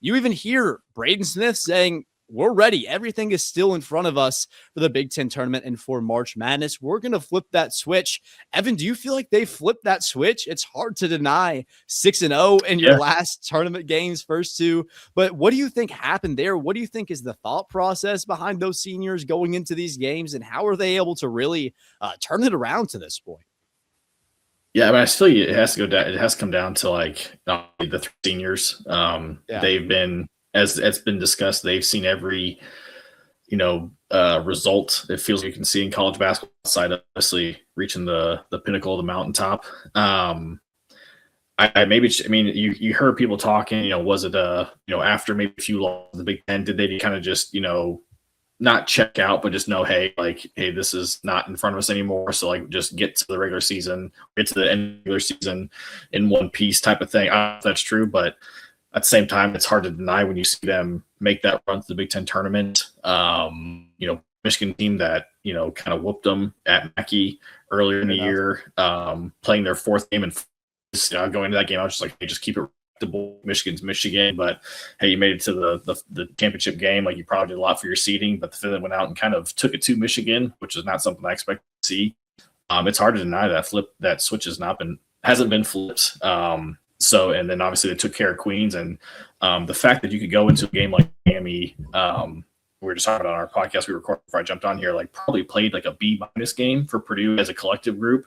you even hear Braden Smith saying, we're ready. Everything is still in front of us for the Big Ten tournament and for March Madness. We're going to flip that switch. Evan, do you feel like they flipped that switch? It's hard to deny 6-0 in your last tournament games, first 2. But what do you think happened there? What do you think is the thought process behind those seniors going into these games, and how are they able to really turn it around to this point? Yeah, I mean, I feel like it has to go down. It has to come down to the 3 seniors. They've been, as it's been discussed, they've seen every, result it feels like you can see in college basketball outside of obviously reaching the pinnacle of the mountaintop. You heard people talking, was it, after maybe a few losses in the Big Ten, did they kind of just, not check out, but just know, hey, this is not in front of us anymore. So just get to the regular season, get to the end of the regular season in one piece type of thing. I don't know if that's true, but at the same time, it's hard to deny when you see them make that run to the Big Ten tournament. Michigan team that, kind of whooped them at Mackey earlier in the year, playing their 4th game and going into that game, I was just like, hey, just keep it respectable. Michigan's Michigan, but hey, you made it to the championship game. You probably did a lot for your seeding, but the Finland went out and kind of took it to Michigan, which is not something I expect to see. It's hard to deny that switch hasn't been flipped. And then obviously they took care of Queens, and the fact that you could go into a game like Miami, we were just talking about on our podcast we recorded before I jumped on here, probably played a B- game for Purdue as a collective group.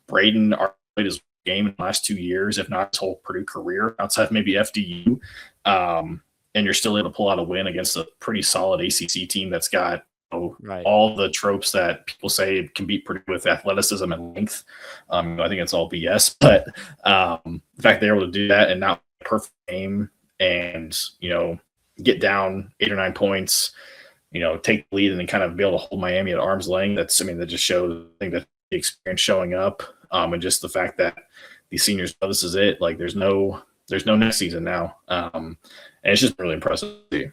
Braden played his game in the last 2 years, if not his whole Purdue career, outside of maybe FDU. And you're still able to pull out a win against a pretty solid ACC team that's got all the tropes that people say can beat Purdue with athleticism and length. I think it's all BS, but the fact they're able to do that and not a perfect game and, get down 8 or 9 points, take the lead and then kind of be able to hold Miami at arm's length. That just shows, I think, that the experience showing up and just the fact that these seniors know this is it. There's no next season now. And it's just really impressive to see.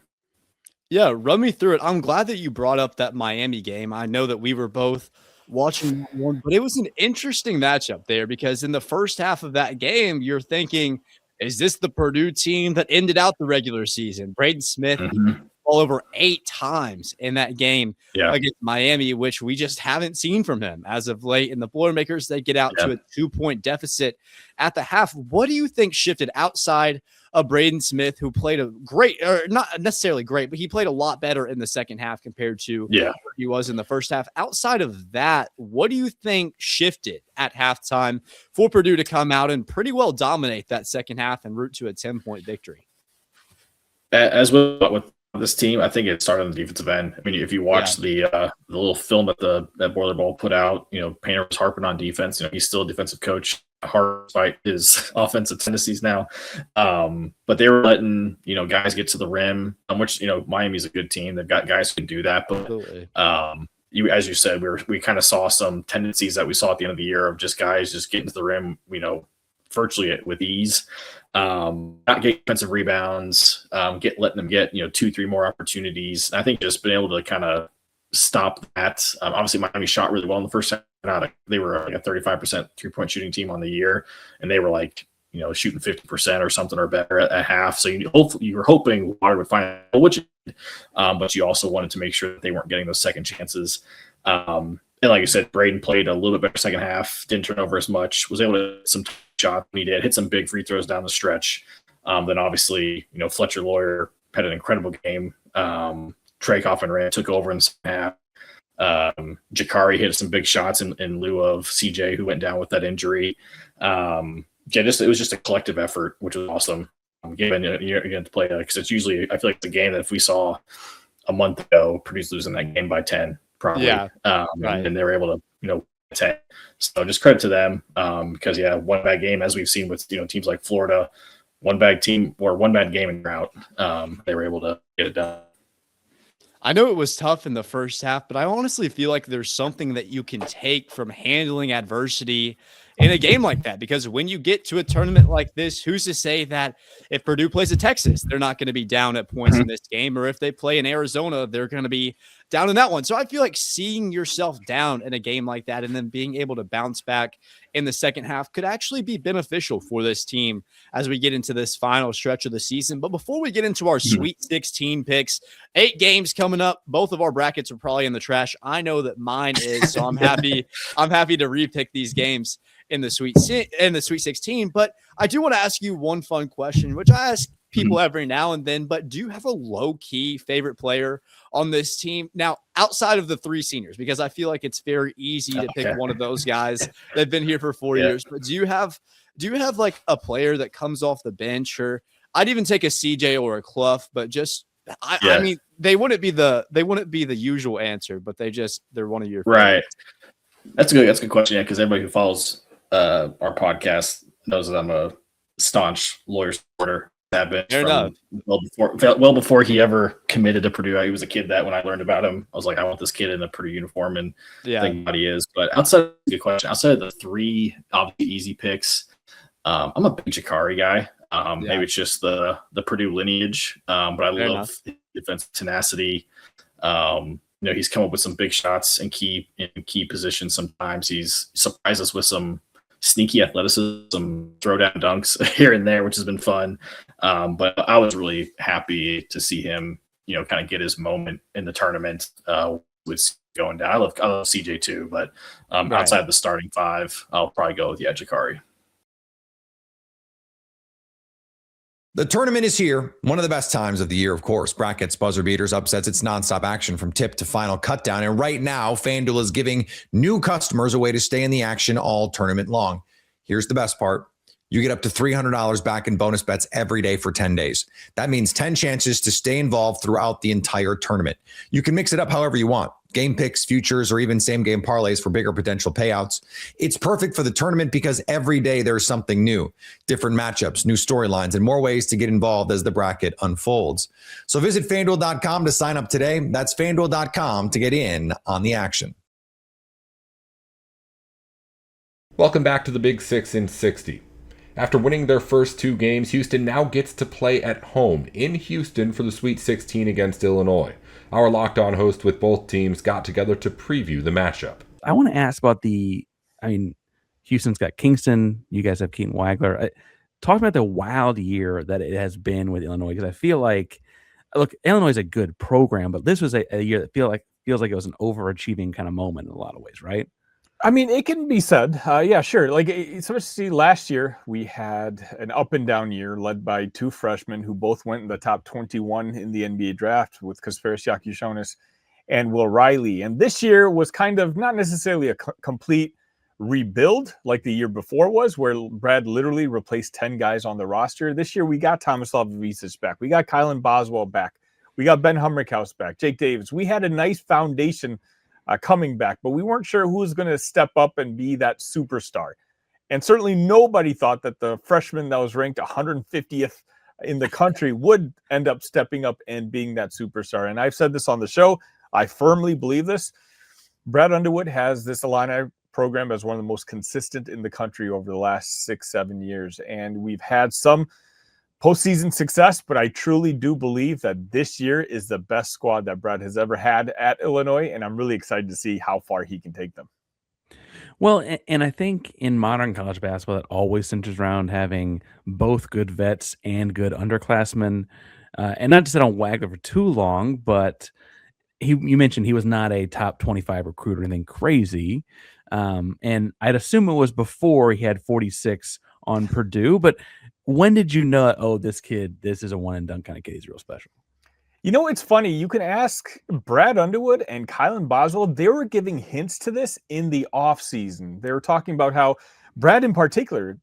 Yeah, run me through it. I'm glad that you brought up that Miami game. I know that we were both watching that one, but it was an interesting matchup there, because in the first half of that game, you're thinking, is this the Purdue team that ended out the regular season? Braden Smith all over 8 times in that game against Miami, which we just haven't seen from him as of late. And the Boilermakers, they get out to a 2-point deficit at the half. What do you think shifted outside of Braden Smith, who played a great, or not necessarily great, but he played a lot better in the second half compared to where he was in the first half? Outside of that, what do you think shifted at halftime for Purdue to come out and pretty well dominate that second half and route to a 10-point victory? As with this team, I think it started on the defensive end. I mean, if you watch the little film that Boiler Ball put out, Painter was harping on defense. He's still a defensive coach, hard despite his offensive tendencies now. But they were letting guys get to the rim, which Miami's a good team. They've got guys who can do that. But as you said, we kind of saw some tendencies that we saw at the end of the year of just guys just getting to the rim, virtually with ease. Not getting defensive rebounds, letting them get 2-3 more opportunities. And I think just being able to kind of stop that. Obviously, Miami shot really well in the first half. They were like a 35% 3-point shooting team on the year, and they were like shooting 50% or something or better at half. So you were hoping Water would find which, but you also wanted to make sure that they weren't getting those second chances. And like you said, Braden played a little bit better second half, didn't turn over as much, was able to hit some shots when he did, hit some big free throws down the stretch. Then obviously, Fletcher Lawyer had an incredible game. Trakoff and Rand took over in the second half. Jakari hit some big shots in lieu of CJ, who went down with that injury. It was just a collective effort, which was awesome. Given you're going to play, because it's usually, I feel like it's a game that if we saw a month ago, Purdue's losing that game by 10. Probably. Yeah. Right. And they were able to, 10. So just credit to them because, one bad game, as we've seen with, teams like Florida, one bad game and you're out. They were able to get it done. I know it was tough in the first half, but I honestly feel like there's something that you can take from handling adversity in a game like that, because when you get to a tournament like this, who's to say that if Purdue plays at Texas, they're not going to be down at points in this game, or if they play in Arizona, they're going to be down in that one. So I feel like seeing yourself down in a game like that and then being able to bounce back in the second half could actually be beneficial for this team as we get into this final stretch of the season. But before we get into our Sweet 16 picks, 8 games coming up, both of our brackets are probably in the trash. I know that mine is, so I'm happy to repick these games in the Sweet 16. But I do want to ask you one fun question, which I ask people every now and then, but do you have a low-key favorite player on this team? Now, outside of the 3 seniors, because I feel like it's very easy to pick one of those guys that've been here for 4 years, but do you have like a player that comes off the bench, or I'd even take a CJ or a Clough, but just I mean, they wouldn't be the usual answer, but they're one of your favorites. Right. That's a good question, because everybody who follows our podcast knows that I'm a staunch lawyer supporter. Well before he ever committed to Purdue. He was a kid that when I learned about him, I was like, I want this kid in a Purdue uniform, and think what he is. But outside of the 3 obviously easy picks, I'm a big Jakari guy. Maybe it's just the Purdue lineage, but I love defensive tenacity. He's come up with some big shots in key positions. Sometimes he's surprised us with some sneaky athleticism, throw down dunks here and there, which has been fun. But I was really happy to see him, kind of get his moment in the tournament with going down. I love CJ too, but outside the starting 5, I'll probably go with Jakari. The tournament is here. One of the best times of the year, of course. Brackets, buzzer beaters, upsets. It's nonstop action from tip to final cutdown. And right now, FanDuel is giving new customers a way to stay in the action all tournament long. Here's the best part. You get up to $300 back in bonus bets every day for 10 days. That means 10 chances to stay involved throughout the entire tournament. You can mix it up however you want. Game picks, futures, or even same game parlays for bigger potential payouts. It's perfect for the tournament because every day there's something new, different matchups, new storylines, and more ways to get involved as the bracket unfolds. So visit FanDuel.com to sign up today. That's FanDuel.com to get in on the action. Welcome back to the Big 6 in 60. After winning their first 2 games, Houston now gets to play at home in Houston for the Sweet 16 against Illinois. Our Locked On host with both teams got together to preview the matchup. I want to ask about Houston's got Kingston. You guys have Keaton Wagler. Talk about the wild year that it has been with Illinois, because I feel like, Illinois is a good program, but this was a year that feels like it was an overachieving kind of moment in a lot of ways, right? I mean, it can be said. Yeah, sure. Especially last year, we had an up and down year led by 2 freshmen who both went in the top 21 in the NBA draft with Kasparis Yakushonis and Will Riley. And this year was kind of not necessarily a complete rebuild like the year before was, where Brad literally replaced 10 guys on the roster. This year, we got Tomislav Ivicic back. We got Kylan Boswell back. We got Ben Humrickhouse back, Jake Davis. We had a nice foundation coming back, but we weren't sure who was going to step up and be that superstar. And certainly nobody thought that the freshman that was ranked 150th in the country would end up stepping up and being that superstar. And I've said this on the show. I firmly believe this. Brad Underwood has this Illini program as one of the most consistent in the country over the last 6-7 years. And we've had some postseason success, but I truly do believe that this year is the best squad that Brad has ever had at Illinois. And I'm really excited to see how far he can take them. Well, and I think in modern college basketball, it always centers around having both good vets and good underclassmen. And not to sit on Wagler for too long, but you mentioned he was not a top 25 recruit or anything crazy. And I'd assume it was before he had 46 on Purdue. But when did you know, oh, this is a one and done kind of kid, he's real special? You know, it's funny. You can ask Brad Underwood and Kylan Boswell. They were giving hints to this in the offseason. They were talking about how Brad in particular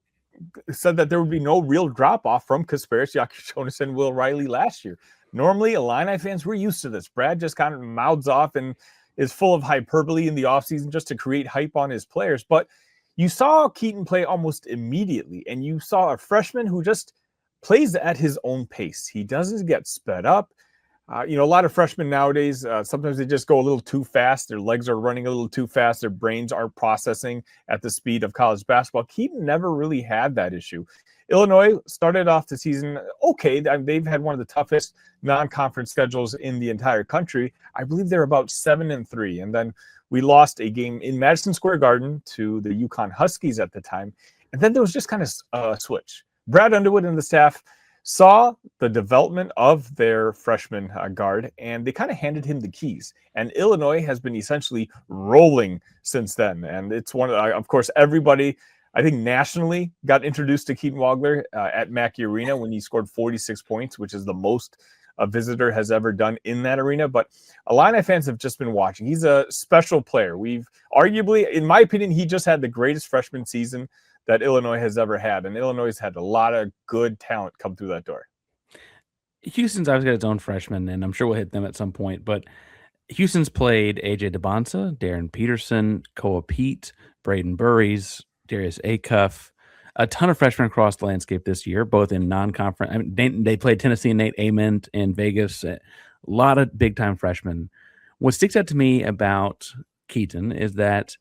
said that there would be no real drop-off from Kasparis, Jokic, and Will Riley last year. Normally, Illini fans, we're used to this. Brad just kind of mouths off and is full of hyperbole in the offseason just to create hype on his players. But you saw Keaton play almost immediately, and you saw a freshman who just plays at his own pace. He doesn't get sped up. A lot of freshmen nowadays, sometimes they just go a little too fast. Their legs are running a little too fast. Their brains aren't processing at the speed of college basketball. Keaton never really had that issue. Illinois started off the season okay. They've had one of the toughest non-conference schedules in the entire country. I believe they're about 7-3. And then we lost a game in Madison Square Garden to the UConn Huskies at the time. And then there was just kind of a switch. Brad Underwood and the staff saw the development of their freshman guard, and they kind of handed him the keys. And Illinois has been essentially rolling since then. And it's one of course, everybody, I think nationally, got introduced to Keaton Wagler at Mackey Arena when he scored 46 points, which is the most a visitor has ever done in that arena. But Illini fans have just been watching. He's a special player. We've arguably, in my opinion, he just had the greatest freshman season that Illinois has ever had. And Illinois has had a lot of good talent come through that door. Houston's obviously got its own freshmen, and I'm sure we'll hit them at some point. But Houston's played A.J. DeBonsa, Darren Peterson, Koa Pete, Braden Burries, Darius Acuff, a ton of freshmen across the landscape this year, both in non-conference. I mean, they played Tennessee and Nate Ament in Vegas. A lot of big-time freshmen. What sticks out to me about Keaton is that,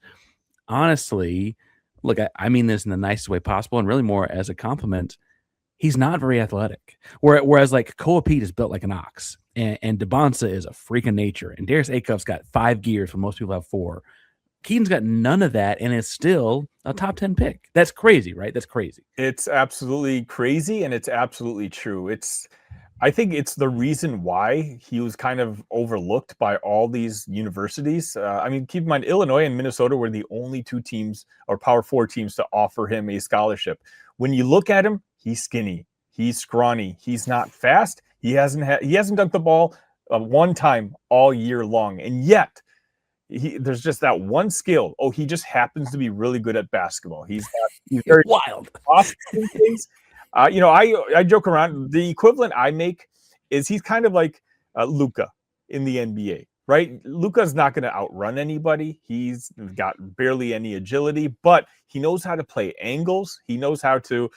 honestly, look, I mean this in the nicest way possible and really more as a compliment. He's not very athletic. Whereas like Koa Pete is built like an ox, and DeBonsa is a freak of nature, and Darius Acuff's got 5 gears when most people have 4. Keaton's got none of that and is still a top 10 pick. That's crazy, right? That's crazy. It's absolutely crazy, and it's absolutely true. I think it's the reason why he was kind of overlooked by all these universities. I mean, keep in mind, Illinois and Minnesota were the only 2 teams or Power 4 teams to offer him a scholarship. When you look at him, he's skinny, he's scrawny, he's not fast. He hasn't dunked the ball one time all year long, and yet there's just that one skill. Oh, he just happens to be really good at basketball. He's very wild. Things. I joke around. The equivalent I make is he's kind of like Luka in the NBA, right? Luka's not going to outrun anybody. He's got barely any agility, but he knows how to play angles. He knows how to,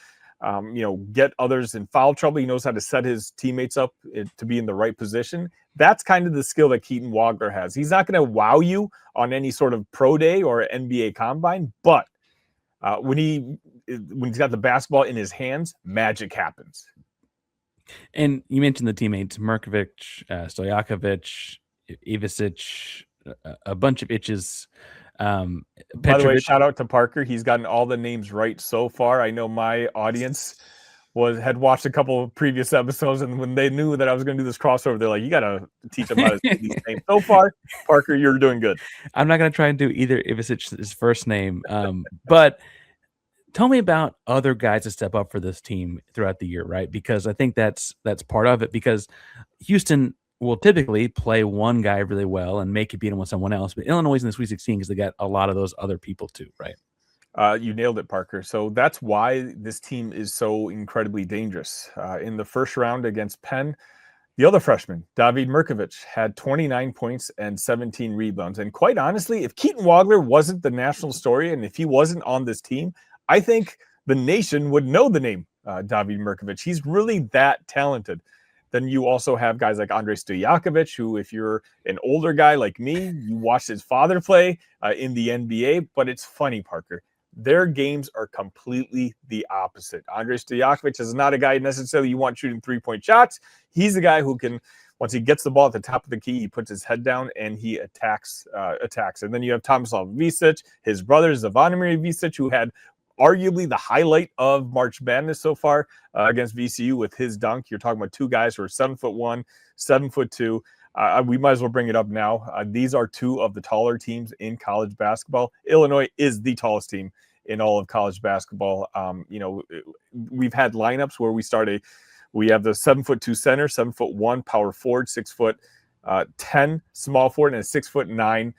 get others in foul trouble. He knows how to set his teammates up to be in the right position. That's kind of the skill that Keaton Wagler has. He's not going to wow you on any sort of pro day or NBA combine, but when he's got the basketball in his hands, magic happens. And you mentioned the teammates, Merkovic, Stojakovic, Ivisic, a bunch of itches. By the way, shout out to Parker. He's gotten all the names right so far. I know my audience had watched a couple of previous episodes, and when they knew that I was going to do this crossover, they're like, you got to teach them how to say these names. So far, Parker, you're doing good. I'm not going to try and do either Ivasic's first name, but tell me about other guys to step up for this team throughout the year, right? Because I think that's part of it, because Houston will typically play one guy really well and make it beat him with someone else, but Illinois is in the Sweet 16 because they got a lot of those other people too, right? You nailed it, Parker. So that's why this team is so incredibly dangerous. In the first round against Penn, The other freshman, David Mirkovic, had 29 points and 17 rebounds. And quite honestly, if Keaton Wagler wasn't the national story and if he wasn't on this team, I think the nation would know the name David Mirkovic. He's really that talented. Then you also have guys like Andrej Stojakovic, who, if you're an older guy like me, you watched his father play in the NBA. But it's funny, Parker. Their games are completely the opposite. Andrej Stojakovic is not a guy necessarily you want shooting three-point shots. He's a guy who can, once he gets the ball at the top of the key, he puts his head down and he attacks. And then you have Tomislav Visic, his brother Zvonimir Visic, who had arguably the highlight of March Madness so far against VCU with his dunk. You're talking about two guys who are 7'1", 7'2". We might as well bring it up now. These are two of the taller teams in college basketball. Illinois is the tallest team in all of college basketball. We've had lineups where we have the 7'2" center, 7'1" power forward, 6'10" small forward, and a 6'9"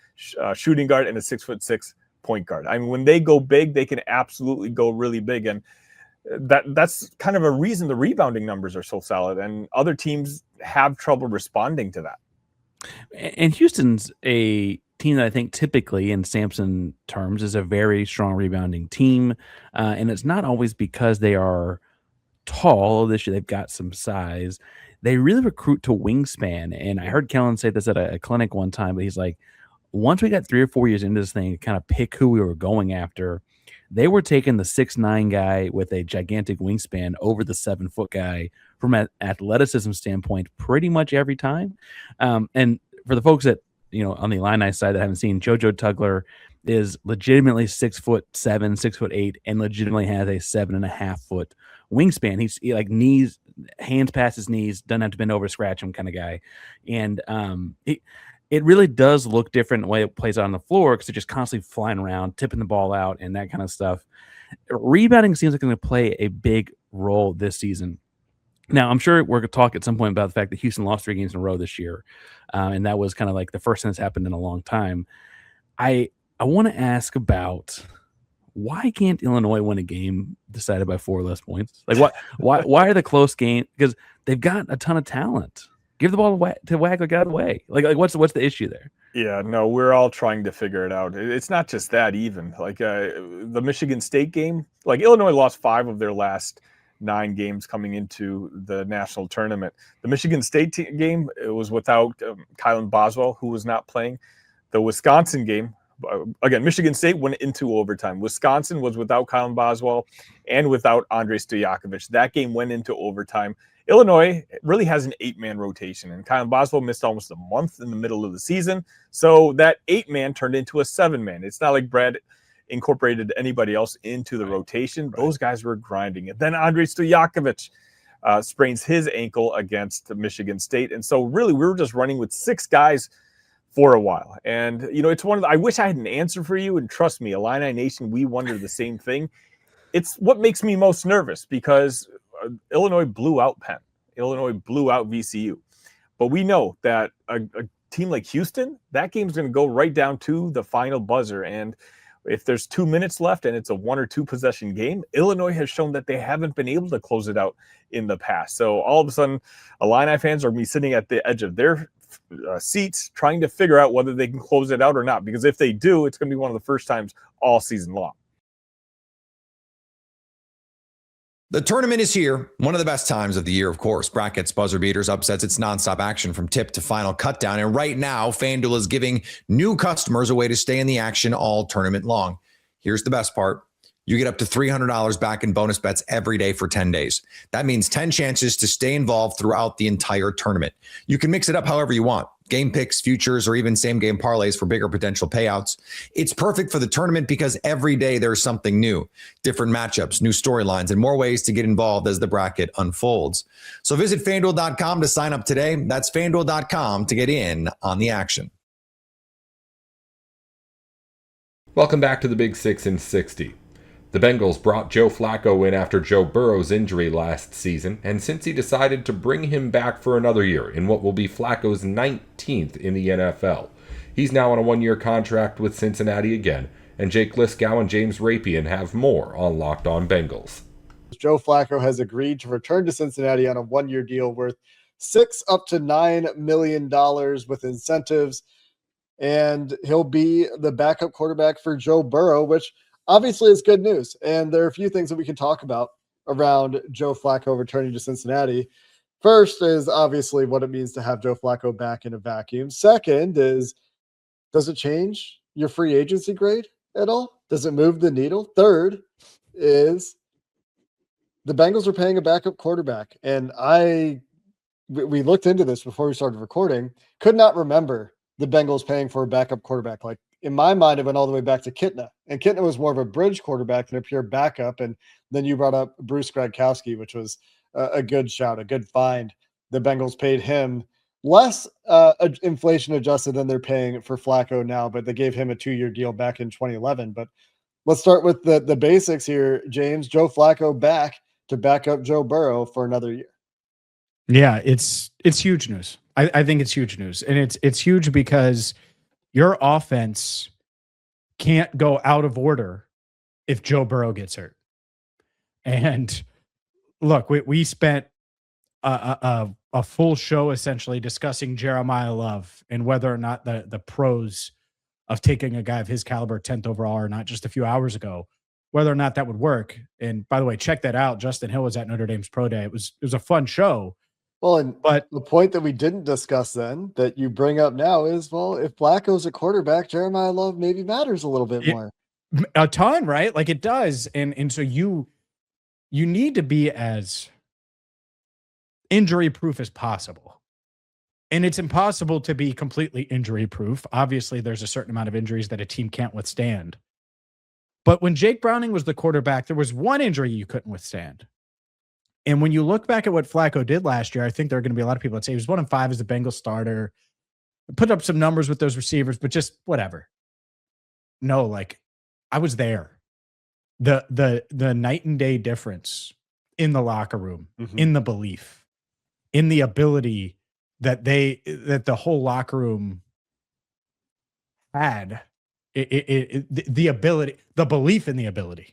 shooting guard, and a 6'6" point guard. I mean, when they go big, they can absolutely go really big, and that's kind of a reason the rebounding numbers are so solid. And other teams have trouble responding to that. And Houston's a team that I think typically in Sampson terms is a very strong rebounding team. And it's not always because they are tall. This year they've got some size. They really recruit to wingspan. And I heard Kellen say this at a clinic one time, but he's like, once we got 3 or 4 years into this thing to kind of pick who we were going after, they were taking the 6'9" guy with a gigantic wingspan over the 7-foot guy from an athleticism standpoint pretty much every time. And for the folks that, on the Illini side that haven't seen, JoJo Tugler is legitimately 6'7", 6'8", and legitimately has a 7.5-foot wingspan. He's like knees, hands past his knees, doesn't have to bend over to scratch him kind of guy. And it really does look different the way it plays out on the floor because they're just constantly flying around, tipping the ball out, and that kind of stuff. Rebounding seems like going to play a big role this season. Now, I'm sure we're going to talk at some point about the fact that Houston lost 3 games in a row this year, and that was kind of like the first time it's happened in a long time. I want to ask about why can't Illinois win a game decided by 4 or less points? Like, why are the close games? Because they've got a ton of talent. Give the ball to Wagler, get out of the way. Like what's the issue there? Yeah, no, we're all trying to figure it out. It's not just that even. Like the Michigan State game, like Illinois lost 5 of their last 9 games coming into the national tournament. The Michigan State game, it was without Kylan Boswell, who was not playing. The Wisconsin game, again, Michigan State went into overtime. Wisconsin was without Kylan Boswell and without Andrej Stojakovic. That game went into overtime. Illinois really has an 8-man rotation, and Kylan Boswell missed almost a month in the middle of the season. So that 8-man turned into a 7-man. It's not like Brad incorporated anybody else into the rotation. Those guys were grinding it. Then Andrej Stojakovic sprains his ankle against Michigan State. And so really we were just running with 6 guys for a while. And, it's one of the, I wish I had an answer for you. And trust me, Illini Nation, we wonder the same thing. It's what makes me most nervous because Illinois blew out Penn. Illinois blew out VCU. But we know that a team like Houston, that game's going to go right down to the final buzzer. And if there's 2 minutes left and it's a 1 or 2 possession game, Illinois has shown that they haven't been able to close it out in the past. So all of a sudden, Illini fans are going to be sitting at the edge of their seats trying to figure out whether they can close it out or not. Because if they do, it's going to be one of the first times all season long. The tournament is here. One of the best times of the year, of course. Brackets, buzzer beaters, upsets. It's nonstop action from tip to final cutdown. And right now, FanDuel is giving new customers a way to stay in the action all tournament long. Here's the best part. You get up to $300 back in bonus bets every day for 10 days. That means 10 chances to stay involved throughout the entire tournament. You can mix it up however you want. Game picks, futures, or even same-game parlays for bigger potential payouts. It's perfect for the tournament because every day there's something new. Different matchups, new storylines, and more ways to get involved as the bracket unfolds. So visit FanDuel.com to sign up today. That's FanDuel.com to get in on the action. Welcome back to the Big 6 in 60. The Bengals brought Joe Flacco in after Joe Burrow's injury last season, and since he decided to bring him back for another year in what will be Flacco's 19th in the NFL. He's now on a 1-year contract with Cincinnati again, and Jake Liskow and James Rapian have more on Locked On Bengals. Joe Flacco has agreed to return to Cincinnati on a 1-year deal worth $6 up to $9 million with incentives. And he'll be the backup quarterback for Joe Burrow, which obviously is good news. And there are a few things that we can talk about around Joe Flacco returning to Cincinnati. First is obviously what it means to have Joe Flacco back in a vacuum. Second is, does it change your free agency grade at all? Does it move the needle? Third is the Bengals are paying a backup quarterback. And we looked into this before we started recording, could not remember the Bengals paying for a backup quarterback. Like, in my mind, it went all the way back to Kitna. And Kitna was more of a bridge quarterback than a pure backup. And then you brought up Bruce Gradkowski, which was a good shout, a good find. The Bengals paid him less inflation adjusted than they're paying for Flacco now, but they gave him a 2-year deal back in 2011. But let's start with the basics here, James. Joe Flacco back to back up Joe Burrow for another year. Yeah, it's huge news. I think it's huge news. And it's huge because your offense can't go out of order if Joe Burrow gets hurt. And look, we spent a full show essentially discussing Jeremiah Love and whether or not the pros of taking a guy of his caliber 10th overall or not just a few hours ago, whether or not that would work. And by the way, check that out. Justin Hill was at Notre Dame's pro day. It was a fun show. Well, but the point that we didn't discuss then that you bring up now is, well, if Flacco's a quarterback, Jeremiah Love maybe matters a little bit more. A ton, right? Like it does. And so you need to be as injury proof as possible. And it's impossible to be completely injury proof. Obviously, there's a certain amount of injuries that a team can't withstand. But when Jake Browning was the quarterback, there was one injury you couldn't withstand. And when you look back at what Flacco did last year, I think there are going to be a lot of people that say he was 1-5 as the Bengals starter, put up some numbers with those receivers, but just whatever. No, like I was there. The night and day difference in the locker room, in the belief, in the ability that the whole locker room had, the ability, the belief in the ability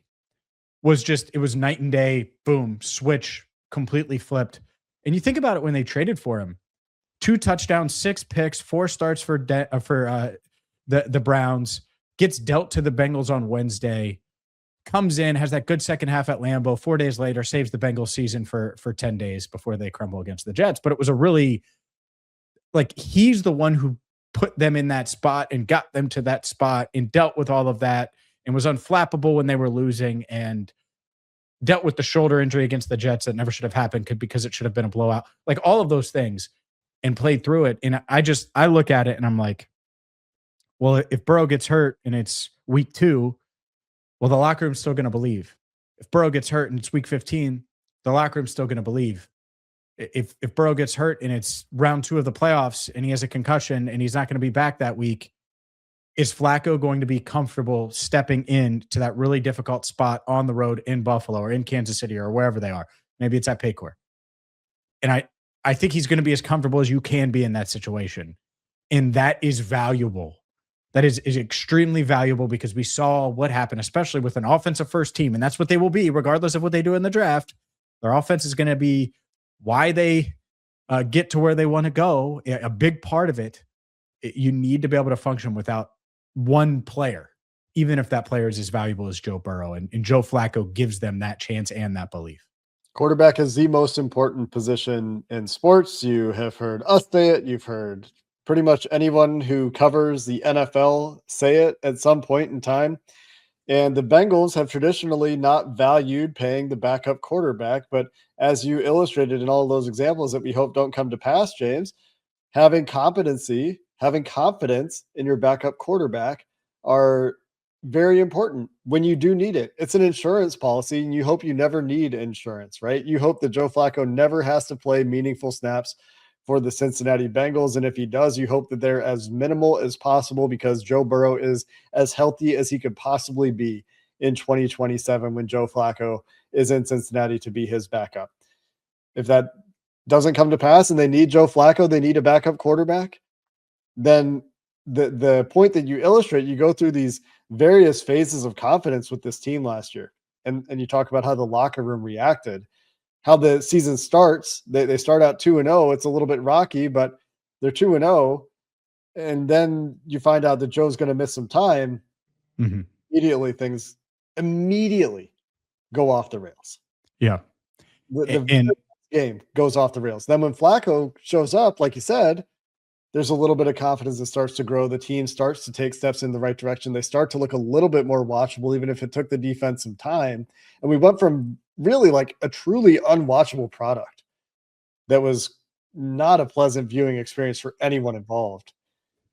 it was night and day, boom, switch, completely flipped. And you think about it when they traded for him, 2 touchdowns, 6 picks, 4 starts for the Browns, gets dealt to the Bengals on Wednesday, comes in, has that good second half at Lambeau, 4 days later, saves the Bengals season for 10 days before they crumble against the Jets. But it was a really, like, he's the one who put them in that spot and got them to that spot and dealt with all of that and was unflappable when they were losing and dealt with the shoulder injury against the Jets that never should have happened because it should have been a blowout. Like all of those things and played through it. And I look at it and I'm like, well, if Burrow gets hurt and it's week 2, well, the locker room's still going to believe. If Burrow gets hurt and it's week 15, the locker room's still going to believe. If Burrow gets hurt and it's round 2 of the playoffs and he has a concussion and he's not going to be back that week, is Flacco going to be comfortable stepping in to that really difficult spot on the road in Buffalo or in Kansas City or wherever they are? Maybe it's at Paycor. And I think he's going to be as comfortable as you can be in that situation. And that is valuable. That is extremely valuable because we saw what happened, especially with an offensive first team. And that's what they will be, regardless of what they do in the draft. Their offense is going to be why they get to where they want to go. A big part of it, you need to be able to function without one player, even if that player is as valuable as Joe Burrow. And Joe Flacco gives them that chance and that belief. Quarterback is the most important position in sports. You have heard us say it. You've heard pretty much anyone who covers the NFL say it at some point in time. And the Bengals have traditionally not valued paying the backup quarterback. But as you illustrated in all of those examples that we hope don't come to pass, James, having competency, having confidence in your backup quarterback are very important when you do need it. It's an insurance policy, and you hope you never need insurance, right? You hope that Joe Flacco never has to play meaningful snaps for the Cincinnati Bengals. And if he does, you hope that they're as minimal as possible because Joe Burrow is as healthy as he could possibly be in 2027 when Joe Flacco is in Cincinnati to be his backup. If that doesn't come to pass and they need Joe Flacco, they need a backup quarterback, then the point that you illustrate, you go through these various phases of confidence with this team last year. And you talk about how the locker room reacted. how the season starts. They start out 2-0. It's a little bit rocky, but they're 2-0. And then you find out that Joe's going to miss some time. Mm-hmm. Immediately, things go off the rails. Yeah. The game goes off the rails. Then when Flacco shows up, like you said, there's a little bit of confidence that starts to grow. The team starts to take steps in the right direction. They start to look a little bit more watchable, even if it took the defense some time. And we went from really like a truly unwatchable product that was not a pleasant viewing experience for anyone involved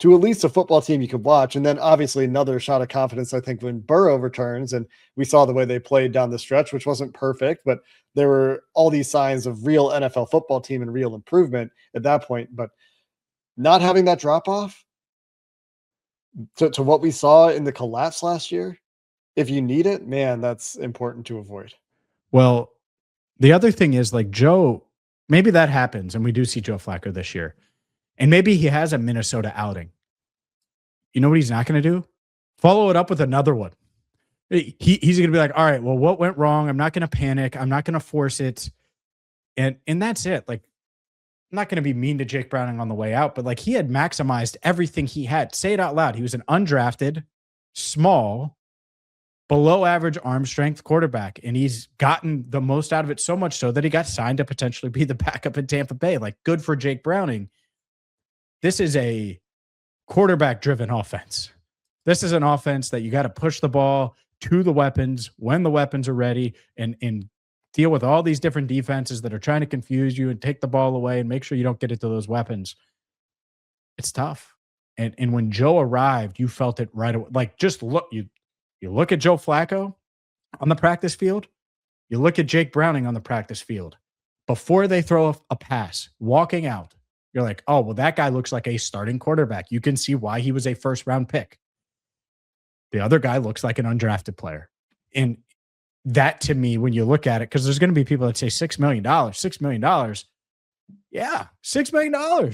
to at least a football team you could watch. And then obviously another shot of confidence, I think, when Burrow returns, and we saw the way they played down the stretch, which wasn't perfect, but there were all these signs of real NFL football team and real improvement at that point. But not having that drop off to what we saw in the collapse last year, if you need it, man, that's important to avoid. Well, the other thing is like Joe, maybe that happens and we do see Joe Flacco this year. And maybe he has a Minnesota outing. You know what he's not going to do? Follow it up with another one. He's going to be like, all right, well, what went wrong? I'm not going to panic. I'm not going to force it. And that's it. Like, I'm not going to be mean to Jake Browning on the way out, but like he had maximized everything he had. Say it out loud. He was an undrafted, small, below average arm strength quarterback. And he's gotten the most out of it, so much so that he got signed to potentially be the backup in Tampa Bay. Like, good for Jake Browning. This is a quarterback-driven offense. This is an offense that you got to push the ball to the weapons when the weapons are ready and deal with all these different defenses that are trying to confuse you and take the ball away and make sure you don't get into those weapons. It's tough. And when Joe arrived, you felt it right away. Like, just look, you look at Joe Flacco on the practice field, you look at Jake Browning on the practice field. Before they throw a pass, walking out, you're like, oh, well, that guy looks like a starting quarterback. You can see why he was a first-round pick. The other guy looks like an undrafted player. And that, to me, when you look at it, because there's going to be people that say $6 million. $6 million. Yeah, $6 million.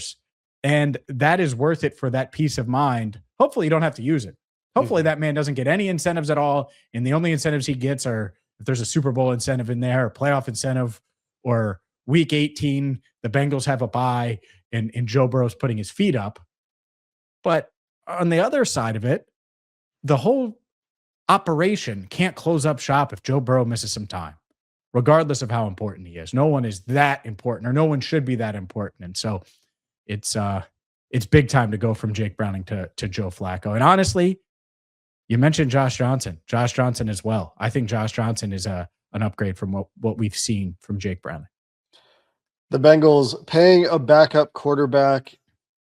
And that is worth it for that peace of mind. Hopefully you don't have to use it. Hopefully that man doesn't get any incentives at all. And the only incentives he gets are if there's a Super Bowl incentive in there, or playoff incentive, or week 18, the Bengals have a bye and Joe Burrow's putting his feet up. But on the other side of it, the whole operation can't close up shop if Joe Burrow misses some time, regardless of how important he is. No one is that important, or no one should be that important. And so it's big time to go from Jake Browning to Joe Flacco. And honestly, you mentioned Josh Johnson as well. I think Josh Johnson is an upgrade from what we've seen from Jake Browning. The Bengals paying a backup quarterback,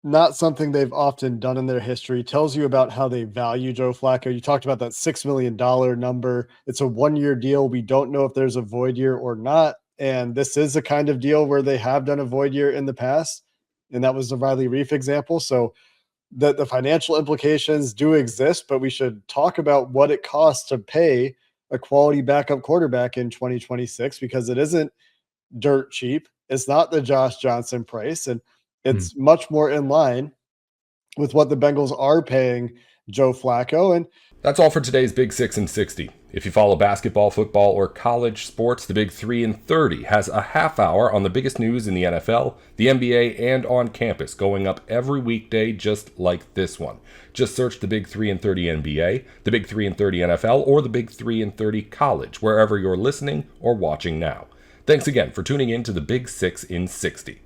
not something they've often done in their history, tells you about how they value Joe Flacco. You talked about that $6 million number. It's a 1-year deal. We don't know if there's a void year or not. And this is a kind of deal where they have done a void year in the past. And that was the Riley Reif example. So the financial implications do exist, but we should talk about what it costs to pay a quality backup quarterback in 2026, because it isn't dirt cheap. It's not the Josh Johnson price, and it's much more in line with what the Bengals are paying Joe Flacco. And that's all for today's Big 6 and 60. If you follow basketball, football, or college sports, the Big 3 and 30 has a half hour on the biggest news in the NFL, the NBA, and on campus, going up every weekday just like this one. Just search the Big 3 and 30 NBA, the Big 3 and 30 NFL, or the Big 3 and 30 college, wherever you're listening or watching now. Thanks again for tuning in to the Big 6 in 60.